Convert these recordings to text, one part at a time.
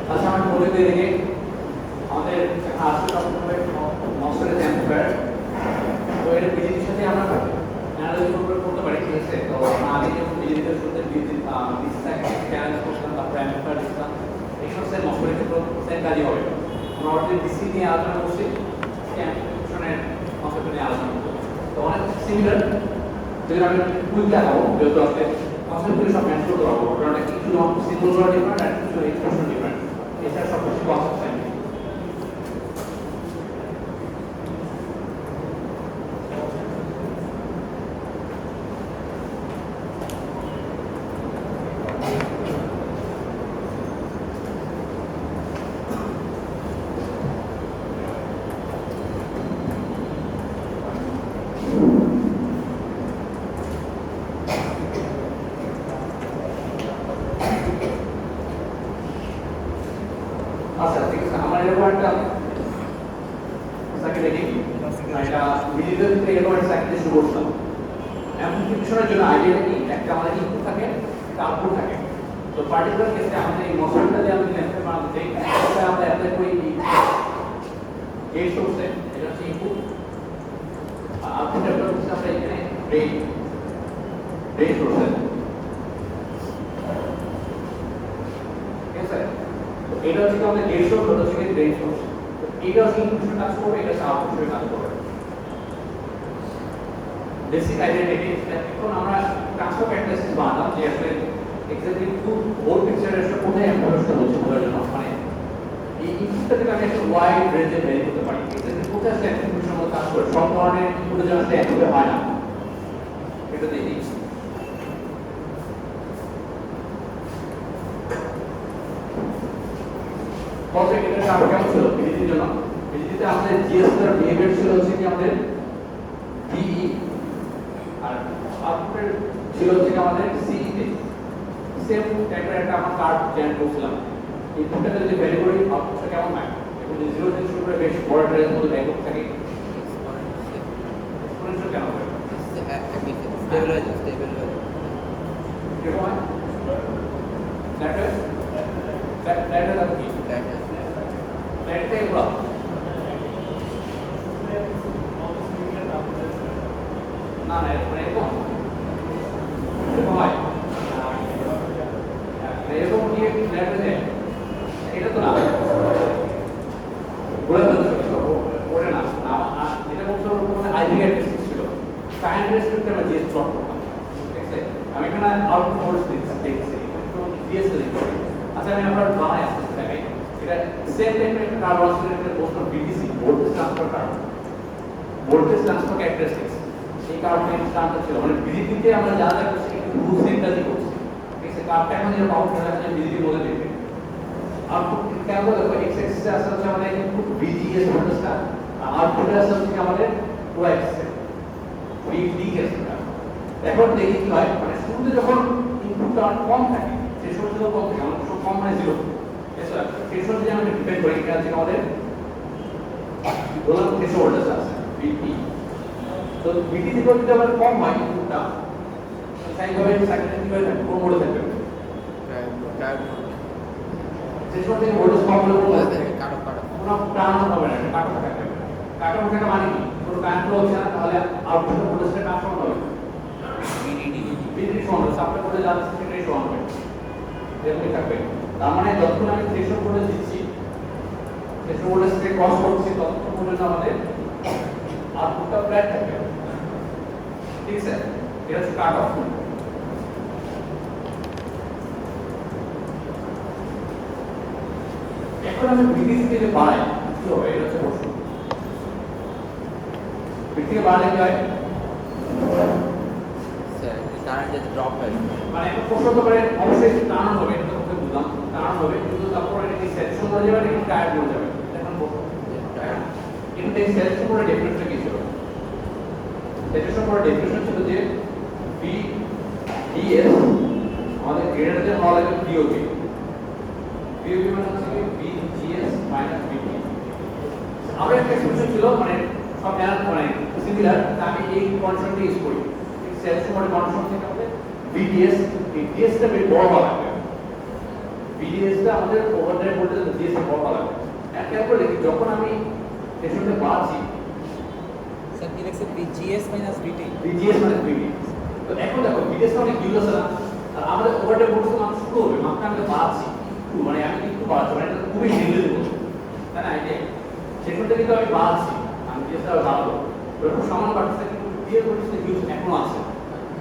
আচ্ছা আমি বলে দিই দেখি আমাদের আসলে হবে মক্সেলের অ্যাম্পলিফায়ার তো এর বিজির সাথে আমরা অ্যানালাইজ করতে পারি ঠিক আছে তো আমরা আগে যখন বিজির সাথে ডিসট্যাক চ্যালেঞ্জ করতাম তারপরে অ্যাম্পলিফায়ার দিতাম এই সমস্ত মক্সেলের ক্ষেত্রে সেম কাজই হবে আমরা অলরেডি ডিসি নিয়ে আলোচনা করছি অ্যাম্পলিফিকেশনের কনসেপ্ট নিয়ে আলোচনা করব তো অনেক সিমিলার যদি আমি কুইক দেখাবো যেহেতু আসলে কনসেপ্টগুলি সব ম্যাচ করতে পারবো কারণ কিছু সিম্বলগুলো ডিফারেন্ট আর কিছু এক্সপ্রেশন ডিফারেন্ট এছাড়া সব কিছু কনসেপ্ট সেম আচ্ছা ঠিক আছে আমার এরকম একটা সার্কিট দেখি এটা ডিজিটাল থেকে এরকম একটা সার্কিট শুরু করলাম অ্যাম্পলিফিকেশনের জন্য আইডিয়া কি একটা আমাদের ইনপুট থাকে একটা আউটপুট থাকে তো পার্টিকুলার কেসে আমাদের এই মসফেটটা যে আমি ল্যাম্পে বানাতে চাই সেটা আমরা অ্যাপ্লাই করি গেট সোর্সে এটা হচ্ছে ইনপুট আউটপুট অ্যাপ্লাই করছি আমরা এখানে ড্রেন সোর্সে ঠিক আছে এটা হচ্ছে আমাদের গেট সোর্স ওটা হচ্ছে ড্রেন সোর্স এটা হচ্ছে ইনপুট কাজ করবে এটা হচ্ছে আউটপুট হিসেবে কাজ করবে বেসিক আইডেন্টিটি এখন আমরা ট্রান্সফার ক্যারেক্টারিস্টিক্স বানালাম যে আসলে এক্স্যাক্টলি খুব ওর পিকচারে আসলে কোথায় অ্যাম্পলিফায়ারটা হচ্ছে বোঝার জন্য মানে এই ইনপুটটা থেকে আমি একটা ওয়াইড রেঞ্জে ভ্যারি করতে পারি এক্স্যাক্টলি কোথায় আসলে অ্যাম্পলিফিকেশনের মধ্যে কাজ করে সব ধরনের ইনপুটে যেন আসলে একভাবে হয় না এটা দেখি প্রজেক্ট এটা কাজ কেমন ছিল বিজিটির জন্য বিজিটিতে আমাদের জিএস এর বিহেভিয়ার ছিল হচ্ছে কি আমাদের ডিই আর আউটপুটের ছিল হচ্ছে কি আমাদের সিই তে সেম টাইপের একটা আমরা কার্ড জেনারেট করছিলাম ইনপুটটা যদি ভ্যারি করি আউটপুটটা কেমন হয় এবং জিরো থেকে শুরু করে বেশ বড় ট্রেনের মধ্যে ব্যাকআপ থাকে এক্সপোনেনশিয়াল কেন হয় স্টেবল হয় কেমন হয় দ্যাট কি Let's say block. না না এরকম হয় এরকম কি লেটারে এটা তো না বলে তো ওরে না এটা বলতে মানে আইডি অ্যাড্রেস ছিল কাইন্ড রেসপেক্ট আমরা জিএস প্লট করলাম ঠিক আছে আমি এখানে আউটপুট ভোল্টেজ দেখছি জিএস লিখছি আচ্ছা আমি আপনার বানাই আসতে দেখাই এটা সেম টাইপের একটা কার্ভ অসিলেটরের প্রশ্ন BTC voltage transfer curve voltage transfer characteristics এই কার্ভটা স্ট্যান্ডার্ড ছিল মানে বিজিটিতে আমরা যা যা করছি একটু রুল সেন্টারই করছি ঠিক আছে কার্ভটা এখন যেটা পাবো সেটা হচ্ছে বিজিটি বলে দেবে আউটপুট কেন দেখো এক্স এক্সিসে আসলে হচ্ছে আমাদের ইনপুট ভিজিএস ভোল্টেজটা আউটপুটে আসলে হচ্ছে আমাদের ওয়াই এক্সিস ভিডি এক্সিসটা এখন দেখি কি হয় মানে শুরুতে যখন ইনপুটটা কম থাকে সেই সময় কম থাকে আমাদের সব কম মানে জিরো থ্রেশহোল্ড যে আমরা ডিপেন্ড করি এটা হচ্ছে আমাদের ধরুন থ্রেশহোল্ড আছে ভিটি তো ভিটি থেকে যদি আমাদের কম হয় ইনপুটটা স্বাভাবিকভাবে সার্কিটটা কি হয়ে থাকবে কোন মোডে থাকবে থ্রেশহোল্ড থেকে ভোল্টেজ কম হলে কোন কোনো টার্ন হবে না এটা কাটা থাকবে কাটা থাকা মানে কি কোনো কারেন্ট ফ্লো হচ্ছে না তাহলে আউটপুট ভোল্টেজটা ট্রান্সফার হবে ভিটি সমান সাপ্লাই করে যাচ্ছে সেটাই সমান হবে এরকমই থাকবে তার মানে যতক্ষণ আমি থ্রেশহোল্ড ভোল্টেজ দিচ্ছি থ্রেশহোল্ড ভোল্টেজকে ক্রস করছি ততক্ষণ পর্যন্ত আমাদের আউটপুটটা ফ্ল্যাট থাকবে ঠিক আছে এটা হচ্ছে কাট অফ এখন আমি ভিডিসি কে বাড়াই কি হবে এটা হচ্ছে প্রশ্ন ভিডিসি বাড়ালে কি হয় স্যার কারেন্ট যদি ড্রপ হয় মানে একটা প্রশ্ন তো করে অবশ্যই টার্ন হবে এটা তো বুঝলাম টার্ন হবে কিন্তু তারপর এটা কি সেকশন হয়ে যাবে নাকি টায়ার হয়ে যাবে এখন কিন্তু এই সেকশন করে ডেফিনেশন কি ছিল সেকশন করে ডেফিনেশন ছিল যে ভি ডিএস আমাদের greater than or equal VOB VOB মানে হচ্ছে ভি জিএস মাইনাস ভিটি আমরা একটা এক্সপ্রেশন ছিল মানে সব জানার মানে সিমিলার আমি এই কনসেপ্টটা ইউজ করি সেকশন করে কনসেপ্ট থেকে আমাদের ভিডিএস এই ডিএসটা বেশ বড় হওয়া লাগবে বিডিএসটা আমাদের ওভারড্রাইভ ভোল্টেজ জিএস বড় লাগে একটা করে দেখি যখন আমি সেশনটা বাড়াচ্ছি Sir, কি লিখছে VGS minus VT? বিজিএস মানে বিডি তো এখন দেখো বিডিএস অনেক ইউজ আছে না আর আমাদের ওভারড্রাইভ ভোল্টেজ মান শুরু হবে মাত্র আমি বাড়াচ্ছি একটু মানে আমি একটু বাড়াচ্ছি মানে এটা খুবই নেগলিজেবল তাই না এই যে সেশনটা কিন্তু আমি বাড়াচ্ছি আমি বিডিএসটা বাড়াবো এরকম সমান বাড়ছে কিন্তু বিএস ভোল্টেজ ইউজ এখনো আছে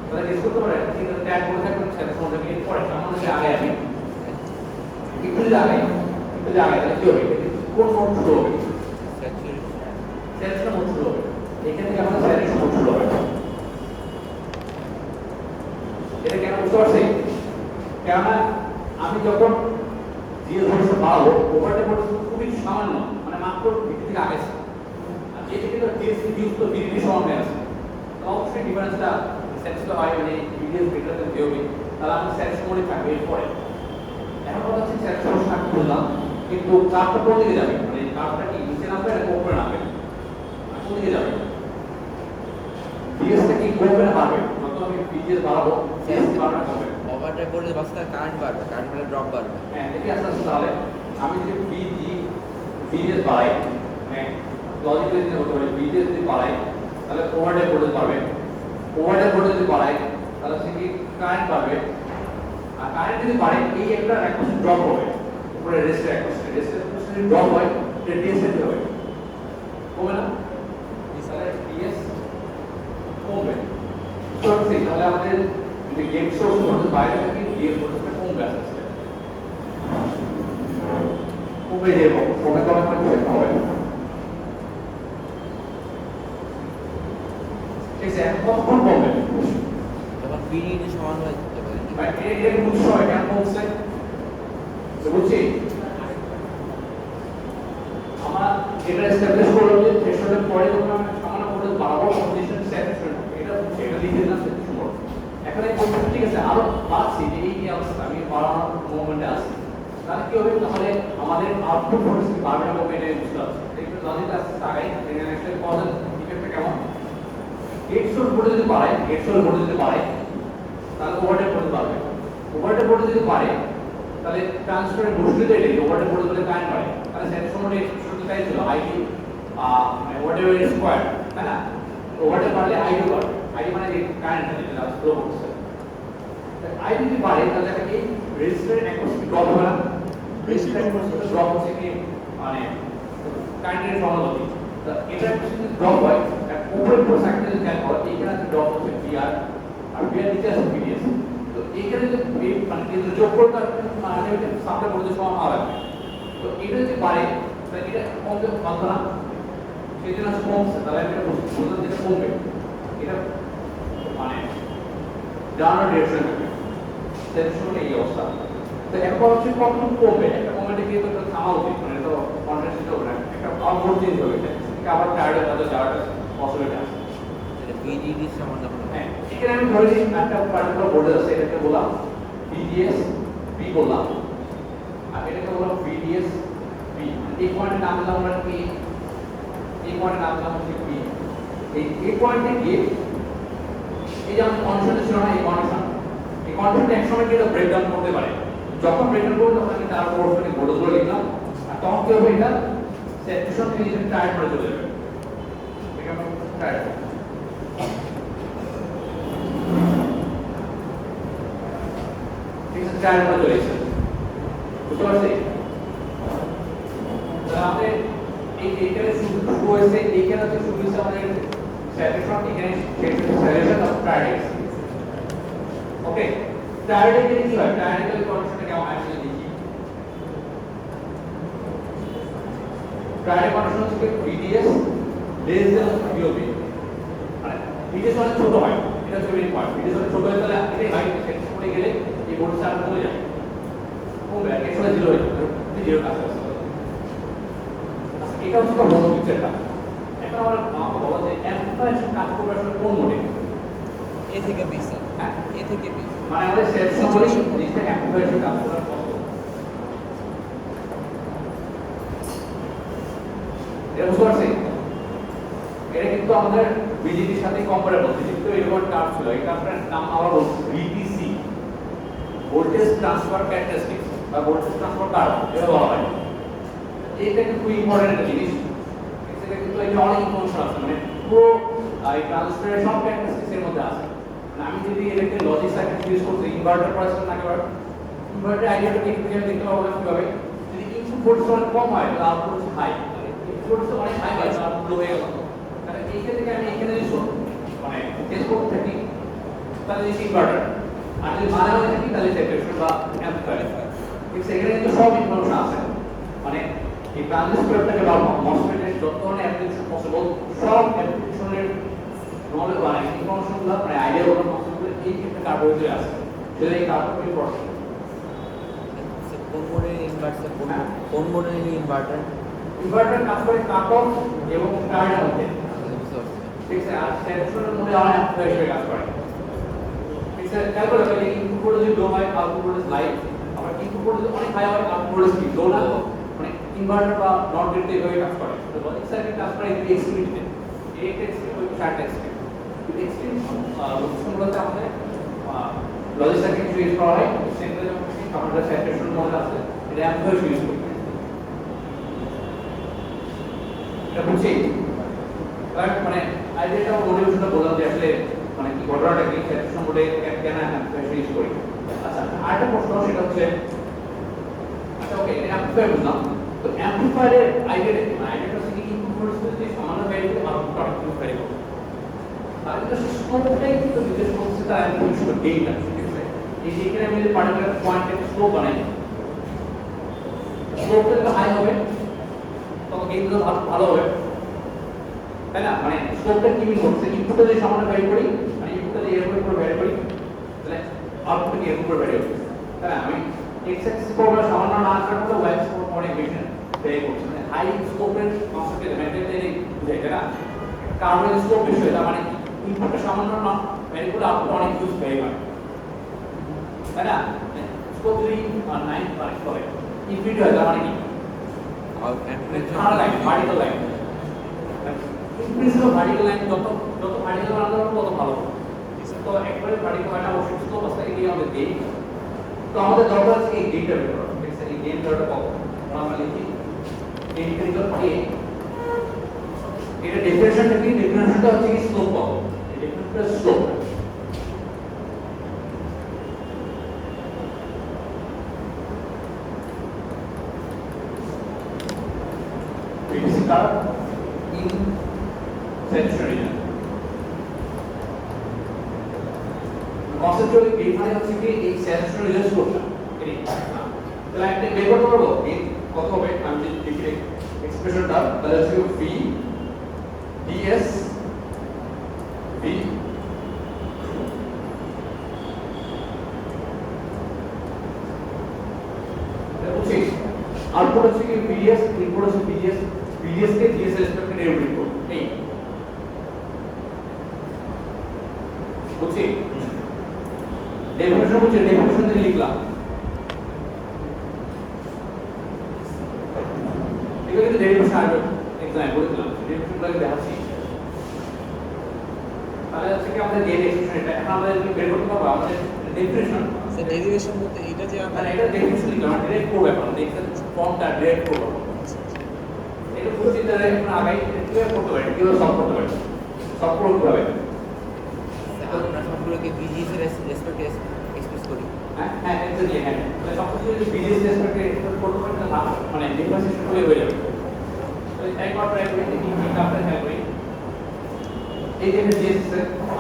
তাহলে গেস করতে পারে কিন্তু ট্যাগ করে থাকবেন সেটা সময় গিয়ে পরে আমাদের আগে আমি একটু আগে তাহলে কি হবে কোন নোট শুরু হবে Saturation. স্যারেশন নোট শুরু হবে এখান থেকে আমাদের স্যারেশন নোট শুরু হবে এটা কেন বুঝতে পারছি কেননা আমি যখন জিএস ভোল্টেজ বাড়াবো ওভারড্রাইভ ভোল্টেজ খুবই সামান্য মানে মাত্র ভিত্তি থেকে আগে আছে আর এটা কিন্তু জিএস ইউজ তো বিডিডি সমান হয়ে আছে তো অবশ্যই ডিফারেন্সটা সেন্সিটিভ হয় মানে বিডিএস বেটার দেন জিওবি তাহলে আমি স্যারেশন মোডে থাকবে এরপরে এখন কথা হচ্ছে স্যারেশন মোড করলাম কিন্তু কার্ভটা কোন দিকে যাবে মানে কার্ভটা কি নিচে নামবে না উপরে নামবে কোন দিকে যাবে বিএসটা কি কমবে না বাড়বে যত আমি বিএস বাড়াবো সিএস বাড়বে না কমবে Overdrive voltage বাড়ছে কারেন্ট বাড়বে, কারেন্ট বাড়লে ড্রপ বাড়বে। হ্যাঁ দেখি আস্তে আস্তে তাহলে আমি যদি বিএস বাড়াই মানে লজিক্যালি যদি হতে পারে বিএস যদি বাড়াই তাহলে ওভারড্রাইভ ভোল্টেজ বাড়বে ওভারড্রাইভ ভোল্টেজ যদি বাড়াই তাহলে সে কি কারেন্ট বাড়বে আর কারেন্ট যদি বাড়ে এই একটা রেকোয়েস্ট ড্রপ হবে উপরে রেজিস্টার রেজিস্টার যদি ড্রপ হয় এটা ডিএসএ হবে কমবে না তাহলে ডিএস কমবে সত্যি তাহলে আমাদের যদি গেট সোর্স ভোল্টেজ বাইরে থাকে ডিএস ভোল্টেজটা কমবে আস্তে আস্তে কমবে যাবে কমে কমে কমে হবে ঠিক আছে এখন কখন কমবে যখন VDD সমান হয়ে যেতে পারে। ভাই এর উৎস কেন কমছে তো বুঝছি আমার এটা এস্টাবলিশ করলাম যে থ্রেশহোল্ডের পরে যখন আমি সামান্য ভোল্টেজ বাড়াবো কন্ডিশন স্যাচুরেশন এটা লিখে দিলাম স্যাচুরেশন এখন এই বলতে ঠিক আছে আরো বাড়ছি যে এই অবস্থা আমি বাড়ানোর মুভমেন্টে আছি তাহলে কি হবে তাহলে আমাদের আউটপুট ভোল্টেজ কি বাড়বে না কমবে এটা বুঝতে হবে দেখবেন লজিক আসছে আগে এখানে একটা কজন ইফেক্টটা কেমন গেট সোর্স ভোল্টেজ যদি বাড়ায় গেট সোর্স ভোল্টেজ যদি বাড়ায় তাহলে ওভারড্রাইভ ভোল্টেজ বাড়বে ওভারড্রাইভ ভোল্টেজ যদি বাড়ে তাহলে ট্রান্সফারের বৈশিষ্ট্য এটাই ওভারড্রাইভ ভোল্টেজ বলে কারেন্ট বাড়ে তাহলে স্যাচুরেশন মোডে এক্সপ্রেশন তাই ছিল আইডি মানে ওভারড্রাইভ স্কয়ার তাই না ওভারড্রাইভ বাড়লে আইডি বাড়বে আইডি মানে যে কারেন্ট যেটা ফ্লো করছে আইডি যদি বাড়ে তাহলে কি রেজিস্টারের অ্যাকোস্টিক ড্রপ হবে না রেজিস্টার অ্যাকোস্টিক ড্রপ হচ্ছে কি মানে কারেন্টের সমানুপাতিক তো এটা যদি ড্রপ হয় উপরে পুরো সার্কিটে যদি খেয়াল করো এখানে ড্রপ হচ্ছে বিআর আর বিআর নিচে আছে বিডিএস তো এইখানে যদি মানে কিন্তু যোগ করতে মানে সাপ্লাই ভোল্টেজ সমান হওয়া লাগবে তো এটা যদি বাড়ে তাহলে এটা কমতে পারতো না সেই জন্য কমছে তাহলে এটা বলতে যেটা কমবে এটা মানে ডাউনওয়ার্ড ডিরেকশন হবে সেকশন এই অবস্থা তো এখন হচ্ছে কখন কমবে একটা মোমেন্টে গিয়ে তো থামা উচিত মানে তো কন্ট্রাস্ট হবে না একটা আউটপুট চেঞ্জ হবে এটা আবার টায়ার্ড হয়ে যাওয়াটা পসিবিলিটি আছে এটা VDD সমান যখন হবে। হ্যাঁ এখানে আমি ধরে নিই একটা পার্টিকুলার ভোল্টেজ আছে এটাকে বললাম VGS B বললাম আর এটাকে বললাম VDS B এই পয়েন্টের নাম দিলাম আমরা কি এই পয়েন্টের নাম দিলাম হচ্ছে B এই পয়েন্টে গিয়ে এই যে আমাদের কন্ডিশন ছিল না এই কন্ডিশনটা একসময় কিন্তু ব্রেকডাউন করতে পারে যখন ব্রেকডাউন করবে তখন আমি তার প্রপোর্শনালি ভোল্টেজগুলো লিখলাম আর তখন কি হবে এটা স্যাচুরেশন থেকে নিজে টায়ার্ড করে চলে যাবে এটা আমরা টায়ার্ড টায়ার্ড করে চলে এসেছে বুঝতে পারছি তাহলে এইখানে শুরু হয়েছে এইখানে হচ্ছে শুরু হয়েছে আমাদের স্যাচুরেশন এখানে saturation of tired okay tired এর কি হয় টায়ার্ড এর কন্ডিশনটা কেমন আসলে দেখি টায়ার্ড কন্ডিশন হচ্ছে VDS লেস দ্যান VOB মানে VDS মানে ছোট হয় এটা হচ্ছে মেইন পয়েন্ট VDS মানে ছোট হয় তাহলে এটাই হাই সেট করে গেলে এই ভোল্টেজ আর কমে যায় কমবে আর এক্সট্রা জিরো হয়ে যাবে জিরো কাজ করছে এটা হচ্ছে বড় পিকচারটা এখন আমাকে বলা যায় অ্যাম্পলিফায়ার কাজ করবে আসলে কোন মোডে A থেকে B স্যার। হ্যাঁ A থেকে B। মানে আমাদের সেট সম্বন্ধে জিনিসটা অ্যাম্পলিফায়ার কাজ করার কত এটা বুঝতে পারছি এটা কিন্তু আমাদের বিজেপির সাথে কম্পারেবল কিন্তু এরকম টার্ম ছিল এই টার্মটার নাম আবার বলছি VTC ভোল্টেজ ট্রান্সফার ক্যারেক্টারিস্টিক্স বা ভোল্টেজ ট্রান্সফার কার্ভ এটা বলা হয়। এইটা কিন্তু খুব ইম্পর্টেন্ট একটা জিনিস। এটা কিন্তু এটা অনেক ইনফরমেশন আছে, মানে পুরো এই ট্রানজিস্টরের সব ক্যারেক্টারিস্টিক্স এর মধ্যে আছে। মানে আমি যদি এটাকে লজিক সার্কিট ইউজ করতে ইনভার্টার পড়াশোনা না করে ইনভার্টার আইডিয়াটা কি থেকে দেখতে পাবো কিভাবে, যদি ইনপুট ভোল্টেজ অনেক কম হয় তাহলে আউটপুট হচ্ছে হাই, ইনপুট ভোল্টেজ অনেক হাই হয় তাহলে আউটপুট লো হয়ে গেল। তাহলে এইখান থেকে আমি এখানে যদি মানে টেস্ট করতে থাকি তাহলে এই ইনভার্টার, আর যদি মাঝামাঝি থাকি তাহলে সেপারেশন বা অ্যাম্পলিফায়ার। ঠিক সেখানে কিন্তু সব ইনফরমেশন আছে, মানে এই ট্রানজিস্টরটাকে বা মসফেটের যত ধরনের অ্যাপ্লিকেশন পসিবল সব অ্যাপ্লিকেশনের নলেজ মানে ইনফরমেশনগুলো মানে আইডিয়াগুলো পসিবল এই ক্ষেত্রে কার্বোহাইড্রেট আছে, সেটা এই কার্বোহাইড্রেট ইম্পর্টেন্ট। কোন মোডের ইনভার্টার কোন মোডের ইনভার্টার ইনভার্টার কাজ করে কাট অফ এবং কারেন্টের মধ্যে, বুঝতে পারছি। ঠিক আছে, আর স্যাচুরেশনের মধ্যে অনেক অ্যাম্পলিফায়ার হিসেবে কাজ করে। ঠিক আছে, খেয়াল করে তাহলে ইনপুট ভোল্টেজ লো হয় আউটপুট ভোল্টেজ হাই, আবার ইনপুট ভোল্টেজ অনেক হাই হয় আউটপুট ভোল্টেজ কি লো না, মানে ইনভার্টার বা নট গেটে এভাবে কাজ করে। তো লজিক সার্কিট কাজ করে এই এক্সট্রিমে, এই এক্সট্রিম ওই চারটা এক্সট্রিম, এক্সট্রিম লোকেশনগুলোতে আমাদের লজিক সার্কিট ইউজ করা হয়। সেন্টারে যখন আমাদের স্যাচুরেশন মোড আছে এটা অ্যাম্পলিফায়ার ইউজ করি, এটা বুঝছি। মানে আইডিয়াটা মোটিভেশনটা বললাম যে আসলে মানে কি ঘটনাটা কি স্যাচুরেশন মোডে কেন অ্যাম্পলিফায়ার ইউজ করি। আচ্ছা, আরেকটা প্রশ্ন সেটা হচ্ছে, আচ্ছা ওকে এটা অ্যাম্পলিফায়ার বুঝলাম, তো অ্যাম্পলিফায়ারের আইডিয়াটা হচ্ছে কি ইনপুট ভোল্টেজ যদি সামান্য ভ্যারি করে আউটপুট আউটপুট ভ্যারি করে, তাহলে কিন্তু স্লোপটাই কিন্তু নির্দেশ করছে তার অ্যাম্পলিফিকেশন গেইনটা। ঠিক আছে, এই যে এখানে আমি যদি পার্টিকুলার পয়েন্টে স্লোপ বানাই, স্লোপটা যদি হাই হবে তখন গেইনটা ভালো হবে, তাই না? মানে স্লোপটা কি মিন করছে, ইনপুটটা যদি সামান্য ভ্যারি করি, মানে ইনপুটটা যদি এরকম করে ভ্যারি করি তাহলে আউটপুট এরকম করে ভ্যারি হবে, তাই না? আমি এক্স অ্যাক্সিস প্রবলেম সামান্য না আসার পরে ওয়াই অ্যাক্সিস অনেক বেশি ভ্যারি করছে, মানে হাই স্লোপের কনসেপ্টে মেইনটেইন বুঝাই, তাই না? কারণ স্লোপ বেশি হয়, তার মানে ইনপুটটা সামান্য না ভ্যারি করলে আউটপুট অনেক ইউজ ভ্যারি হয়, তাই না? স্লোপ যদি 9 পার্ট করে ইনফিনিটি হয়, তার মানে কি ভার্টিক্যাল লাইন, ইনক্রিজিবল ভার্টিক্যাল লাইন যত ভার্টিক্যাল বানাতে পারবো তত ভালো। তো একবারে ভার্টিক্যাল লাইন অবশ্যই স্লোপ আসতে গিয়ে আমাদের গেইন, তো আমাদের দরকার আছে এই গেইনটা বের করা। ঠিক আছে, এই গেইন ধরটা কত আমরা লিখি গেইনটা ইকুয়াল a, এটা ডেফিনিশনটা কি, ডেফিনিশনটা হচ্ছে কি স্লোপ কত, এই ডেফিনিশনটা slope. It's curve in saturation region. Conceptually gain মানে হচ্ছে কি এই saturation region স্লোপটা, এই তাহলে একটা বের করতে পারবো গেইন কত হবে, আমি যদি লিখি এক্সপ্রেশনটা তাহলে হচ্ছে v ds v আউটপুট হচ্ছে কি VDS, ইনপুট হচ্ছে VGS, VDS কে GS এর রেসপেক্টে ডেরিভেটিভ করব, এই বুঝছি ডেফিনিশন হচ্ছে, ডেফিনিশন দিয়ে লিখলাম এটা কিন্তু ডেরিভেশন আসবে এক্সাম্পল বলেছিলাম, ডেরিভেশনটাকে দেখাচ্ছি। তাহলে হচ্ছে কি আমাদের গেইন এক্সপ্রেশন এটা এখন আমাদের বের করতে পারবো আমাদের ডেফিনিশন। স্যার ডেরিভেশন বলতে এটা যে আমরা মানে এটা ডেফিনিশন লিখলাম, ডিরেক্ট করব এখন দেখছেন ফর্মটা ডিরেক্ট করব, এটা পুরো চিন্তাটা এখন আগাই কিভাবে করতে পারি, কিভাবে সলভ করতে পারি, সলভ করতে হবে। আমরা সবগুলোকে বিজিএস এর রেসপেক্টে এক্সপ্রেস করি। হ্যাঁ হ্যাঁ এক্স্যাক্টলি, হ্যাঁ তাহলে সবকিছু যদি বিজিএস রেসপেক্টে এক্সপ্রেস করতে পারি তাহলে মানে ডিফারেন্সিয়েশন হয়ে যাবে। তো একবার ট্রাই করি দেখি কি কাপটা হ্যাঁ করি, এই যে জিএস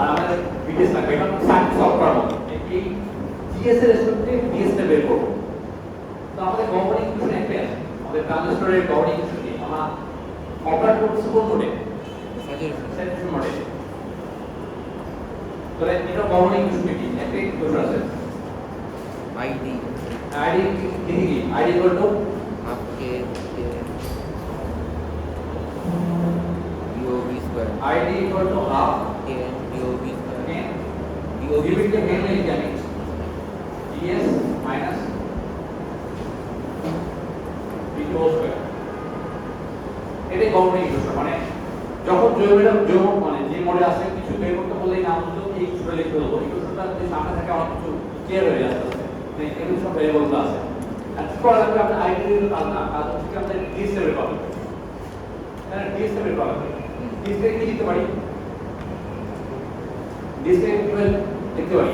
আর আমাদের বিজিএস লাগবে, এটা সার্কিট সলভ করার মতো এই জিএস এর রেসপেক্টে বিএস টা বের করব। তো আমাদের গভর্নিং ইকুয়েশন একটাই আছে, আমাদের ট্রানজিস্টরের গভর্নিং ইকুয়েশন কি আমরা অপারেট করছি কোন মোডে, স্যাচুরেশন মোডে। তাহলে এটা গভর্নিং ইকুয়েশন কি একটা ইকুয়েশন আছে ID equal to half K DOB square, ID equal to half K DOB square, N DOB DOB কে মেন লিখে জানি DS minus BT whole square. এটাই গভর্নিং ইকুয়েশন, মানে যখন জৈব মানে যে মোডে আছে কিছু বের করতে বললেই না বুঝলো কি কিছুটা লিখতে হলো, ইকুয়েশনটা যদি সামনে থাকে অনেক কিছু ক্লিয়ার হয়ে যাচ্ছে, মানে এগুলো সব ভেরিয়েবল আছে। আর কি করা লাগবে আপনার আইডি এর কাজ না, কাজ হচ্ছে কি আমাদের ডিএসএম এর প্রবলেম। হ্যাঁ, ডিএসএম এর প্রবলেম। ডিএসএম কি লিখতে পারি? ডিএসএম ইকুয়াল লিখতে পারি।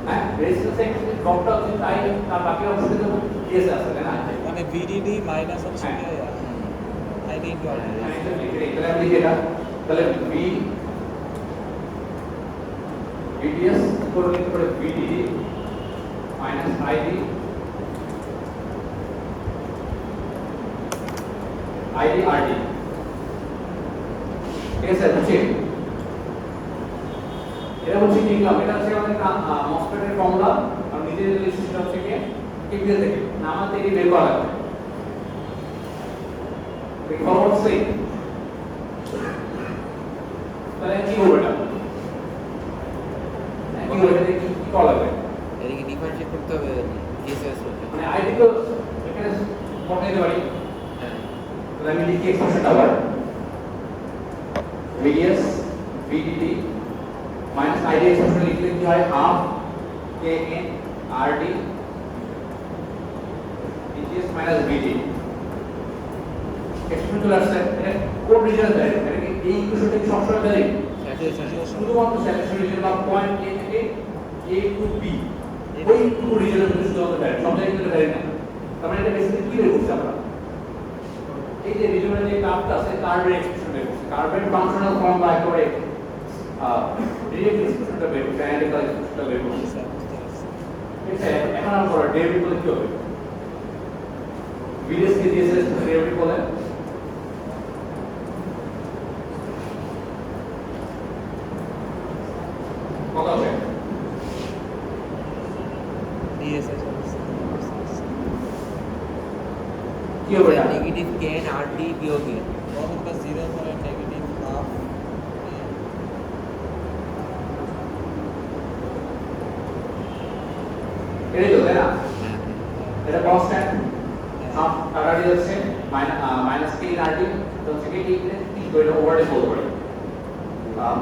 হ্যাঁ, রেজিস্ট্যান্স এর ড্রপটা হচ্ছে তাই, তার বাকি অংশটা তো ডিএস আছে, তাই না? মানে ভিডিডি মাইনাস হচ্ছে আইডি ইনটু আইডি। তাহলে আমি লিখি এটা, তাহলে ভি ভিডিএস করে লিখতে পারি VDD minus ID ID RD. ঠিক আছে, বুঝছি? এটা হচ্ছে কি লিখলাম, এটা হচ্ছে আমাদের মসফেটের ফর্মুলা, আর নিজের লিস্টটা হচ্ছে কি কেপিএল থেকে না, আমার থেকে বের করা লাগবে। ফরওয়ার্ড সেম, তাহলে কি হবে এটা? কি হবে এটা, কি করা লাগবে? এদিকে ডিফারেন্সিয়েট করতে হবে ডিএসএস করতে। মানে আইডি তো এখানে বসাইতে পারি। তাহলে আমি লিখি এক্সপ্রেশনটা আবার, VDS VDD minus ID expression লিখলে কি হয়, হাফ কে এন আর D VDS minus VD. Expression চলে আসছে, এটা কোন রিজন দেয়? এটা কি এই ইকুয়েশনটা কি সবসময় দেয়? শুধুমাত্র স্যাচুরেশন রিজন বা পয়েন্ট এ থেকে এ টু বি, ওই টু রিজনের মধ্যে শুধুমাত্র দেয়, সব জায়গায় কিন্তু দেয় না। তার মানে এটা বেসিক্যালি কি বের করছে আমরা? এই যে রিজনের যে কার্ভটা আছে, কার্ভের এক্সপ্রেশন বের করছে, কার্ভের ফাংশনাল ফর্ম বা একেবারে ডিরেক্ট এক্সপ্রেশনটা বের করছে, অ্যানালিটিক্যাল এক্সপ্রেশনটা বের করছে। ঠিক আছে, এখন আমরা ডেরিভেটিভ বলে কি হবে? ভিডিএস কে ডিএসএস ডেরিভেটিভ বলে কত হবে? ডিএসএস কি হবে এটা? নেগেটিভ কেন আরডি বিয়োগ এ প্রথমটা 0 করে নেগেটিভ হাফ এটাই তো, তাই না? এটা কনস্ট্যান্ট হাফ আরডি হচ্ছে মাইনাস কে ইন আরডি, তো হচ্ছে কি কি করে ওভারডে বলতে পারি,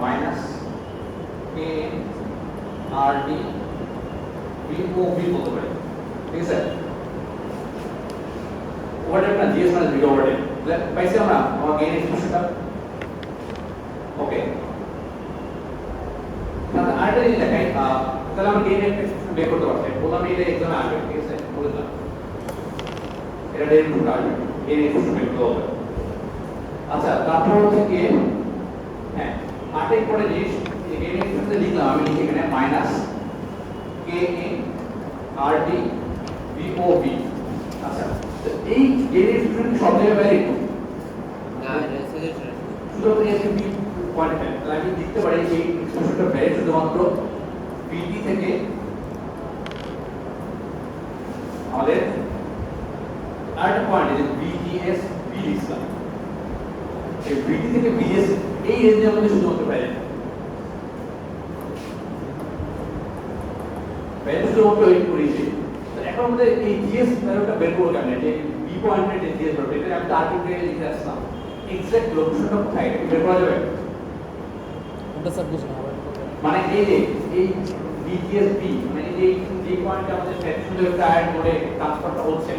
মাইনাস কে আরডি বি ও বি বলতে পারি। ঠিক আছে, ওভারডে না জিএস মানে ভিডিও ওভারডে পাইছি আমরা আমার গেইন এক্সপ্রেশনটা। ওকে, তাহলে আরেকটা জিনিস দেখাই, তাহলে আমরা গেইন এক্সপ্রেশন বের করতে পারছি, বললাম এটা এক্সামে আসবে। ঠিক আছে, বললাম এটা ডেরিভেটিভ আসবে, গেইন এক্সপ্রেশন বের করতে হবে। আচ্ছা, তারপর হচ্ছে কি, হ্যাঁ আটের পরে জিনিস গেইন এক্সপ্রেশন লিখলাম আমি, লিখে এখানে মাইনাস কে এন আর ডি বি ও বি। আচ্ছা, তো এই গেইন এক্সপ্রেশন সব জায়গায় ভ্যালিড না, এটা সাজেশন শুধুমাত্র এসে বি কোয়ান্টিফাই, তাহলে আমি লিখতে পারি এই এক্সপ্রেশনটা ভ্যালিড শুধুমাত্র বিডি থেকে আমাদের আরেকটা পয়েন্ট যে বিডিএস বি লিখলাম, এই বিডি থেকে বিএস এই রেঞ্জের মধ্যে শুধুমাত্র ভ্যালিড, ভ্যালু শুধুমাত্র এই পরিচয়। তো এখন আমাদের এই জিএস ভ্যালুটা বের করবো কেমন, যে বি পয়েন্টের যে জিএস ভ্যালু, এটা আমি আর্টিকেলে লিখে আসলাম, এক্সাক্ট লোকেশনটা কোথায় এটা বের করা যাবে? ওটা স্যার বুঝুন মানে এই যে এই বিজিএস বি, মানে এই যে পয়েন্টটা আমাদের স্যাচুরেশন টায়ার মোডে ট্রান্সফারটা হচ্ছে,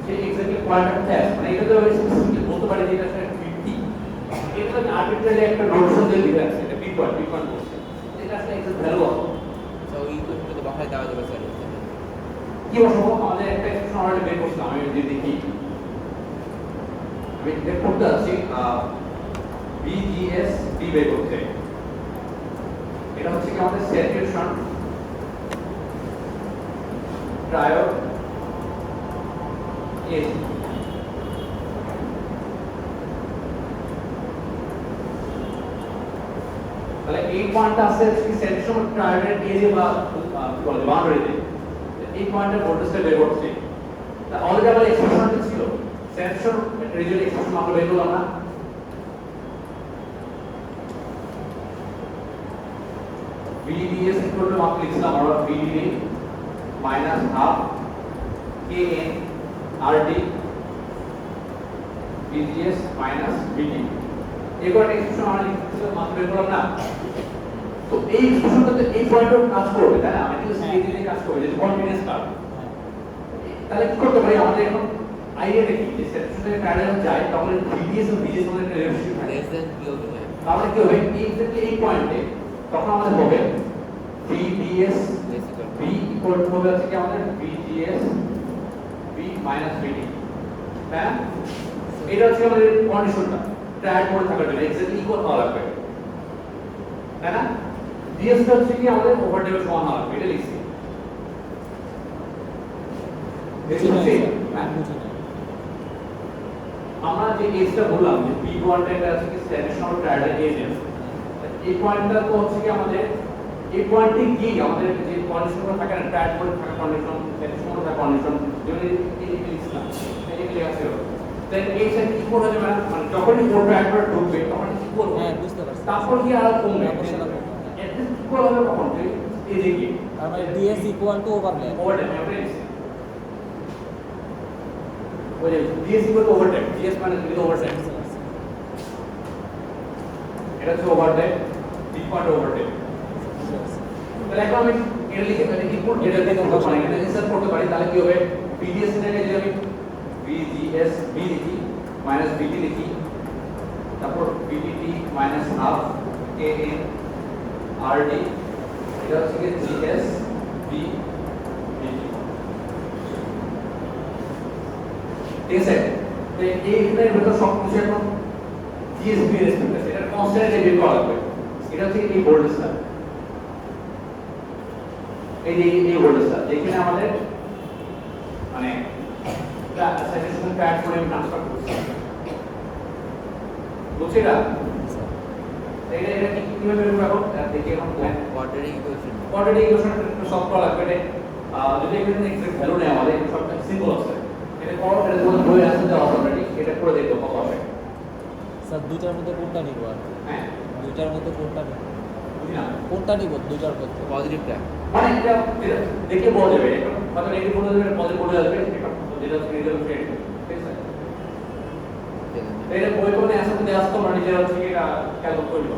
সেই এক্স্যাক্টলি পয়েন্টটা কোথায় আছে? মানে এটা তো স্পেসিফিকলি বলতে পারি যে এটা একটা 50, এটা তো আর্বিট্রারি একটা নোটেশন দিয়ে লিখে আছে, এটা বি পয়েন্ট বলছে, এটা আসলে এক্সাক্ট ভ্যালু কত? তো এই কোশ্চেনটা তো বাসায় দেওয়া যাবে স্যার। কি বসাবো? আমাদের একটা এক্সপ্রেশন অলরেডি বের করছিলাম, আমি যদি দেখি, আমি বের করতে যাচ্ছি বিজিএস বি বের করতে। এটা হচ্ছে কি আমাদের স্যাচুরেশন ট্রায়োড এস, তাহলে এই পয়েন্টটা আছে কি স্যাচুরেশন ট্রায়োডের এরিয়া বা কি বলে বাউন্ডারিতে, এই পয়েন্টের ভোল্টেজটা বের করছে। তা অলরেডি আমাদের এক্সপ্রেশনটা ছিল স্যাচুরেশন রিজিয়ন এক্সপ্রেশন আমরা বের করলাম না, VDS equal to माप लिखना हमारा VDD minus half KN RD VGS minus VD एक और एक्सप्रेशन हमारा लिखते माप बेर করলাম না। তো এই এক্সপ্রেশনটা তো এই পয়েন্টেও কাজ করবে, তাই না? আমি কিন্তু সিরিজে কাজ করবে, যেটা কন্টিনিউয়াস কার্ভ। তাহলে কি করতে পারি আমাদের এখন আইডিয়াটা কি যে স্যাচুরেশনের প্যারালাল যায় তখন ভিডিএস ও ভিজিএস মধ্যে একটা রিলেশনশিপ থাকে লেস দেন কি হবে ভাই? তাহলে কি হবে এক্স্যাক্টলি এই পয়েন্টে তখন আমাদের হবে VDS less equal v equal to হবে হচ্ছে কি আমাদের ভিজিএস v মাইনাস ভিডি তাই না এটা হচ্ছে আমাদের কন্ডিশনটা ট্রায়াড মোডে থাকার জন্য এক্স্যাক্টলি ইকুয়াল হওয়া লাগবে তাই না ডিএস টা হচ্ছে কি আমাদের ওভারডেভ সমান হওয়া লাগবে এটা লিখছি বুঝি নাই ঠিক স্যার, হ্যাঁ বুঝি নাই। আমরা যে কেসটা বললাম যে পি ওয়ানটা এটা হচ্ছে কি স্ট্যাটিস্টিক্যাল ট্রায়াডের এজেন্ট এই পয়েন্টটা তো হচ্ছে কি আমাদের এই পয়েন্টে গিয়ে আমাদের যে কন্ডিশনগুলো থাকে না ট্রায়াড করে থাকা কন্ডিশন স্ট্যাটিস্টিক্যাল থাকা কন্ডিশন যেগুলো এই লিখছিলাম এই লেখা ছিল তাই এই সাইড ইকুয়াল হয়ে যাবে না মানে যখনই ওর ট্রায়াড করে ঢুকবে তখন ইকুয়াল হ্যাঁ, বুঝতে পারছি। তারপর কি আর কমবে তারপর সেটা কমবে, হ্যাঁ। এটলিস্ট ইকুয়াল হবে কখন যে এই যে কি তার মানে DS equal to overlap. Overlap এটাই লিখছি ওই যে DS equal to overlap DS মানে যদি ওভারল্যাপ এটা হচ্ছে ওভারল্যাপ বি পয়েন্ট ওভারল্যাপ তাহলে এখন আমি এটা লিখে মানে ইনপুট ডেটা দিয়ে করতে পারি এটা ইনসার্ট করতে পারি তাহলে কি হবে ভিডিএস এর জায়গায় যদি আমি ভিজিএস বি লিখি মাইনাস ভিডি লিখি তারপর ভিডিটি মাইনাস হাফ কে এন আর ডি এটা হচ্ছে কি জিএস বি ভিডি ঠিক আছে তো এই এখানের ভেতর সব কিছু এখন জিএস বি রেসপেক্ট আছে এটা কনস্ট্যান্ট বের করা লাগবে এটা হচ্ছে এই ভোল্টেজটা এই যে এই ভোল্টেজটা যেখানে আমাদের মানে স্যাচুরেশন প্যাড করে ট্রান্সফার করছি বুঝছি এটা এটা কিভাবে বের করব দেখি এখন quadratic equation. Quadratic equation solve করা লাগবে এটা যদি এখানে এক্সাক্ট ভ্যালু নেই আমাদের সব সিম্বল আছে এটা করো এটা যখন বই আছে যে অলরেডি এটা করে দেখো কত হবে স্যার দুইটার মধ্যে কোনটা নিব আর? হ্যাঁ দুইটার মধ্যে কোনটা নিব? বুঝি না কোনটা নিব দুইটার মধ্যে? পজিটিভটা। মানে এটা দেখে বলা যাবে এখন হয়তো নেগেটিভ বলে যাবে পজিটিভ বলে যাবে এটা যেটা হচ্ছে রিজাল্ট ঠিক আছে এটা বই কোনে আসলে দেওয়া আসতো মানে যেটা হচ্ছে এটা ক্যালকুলেট করব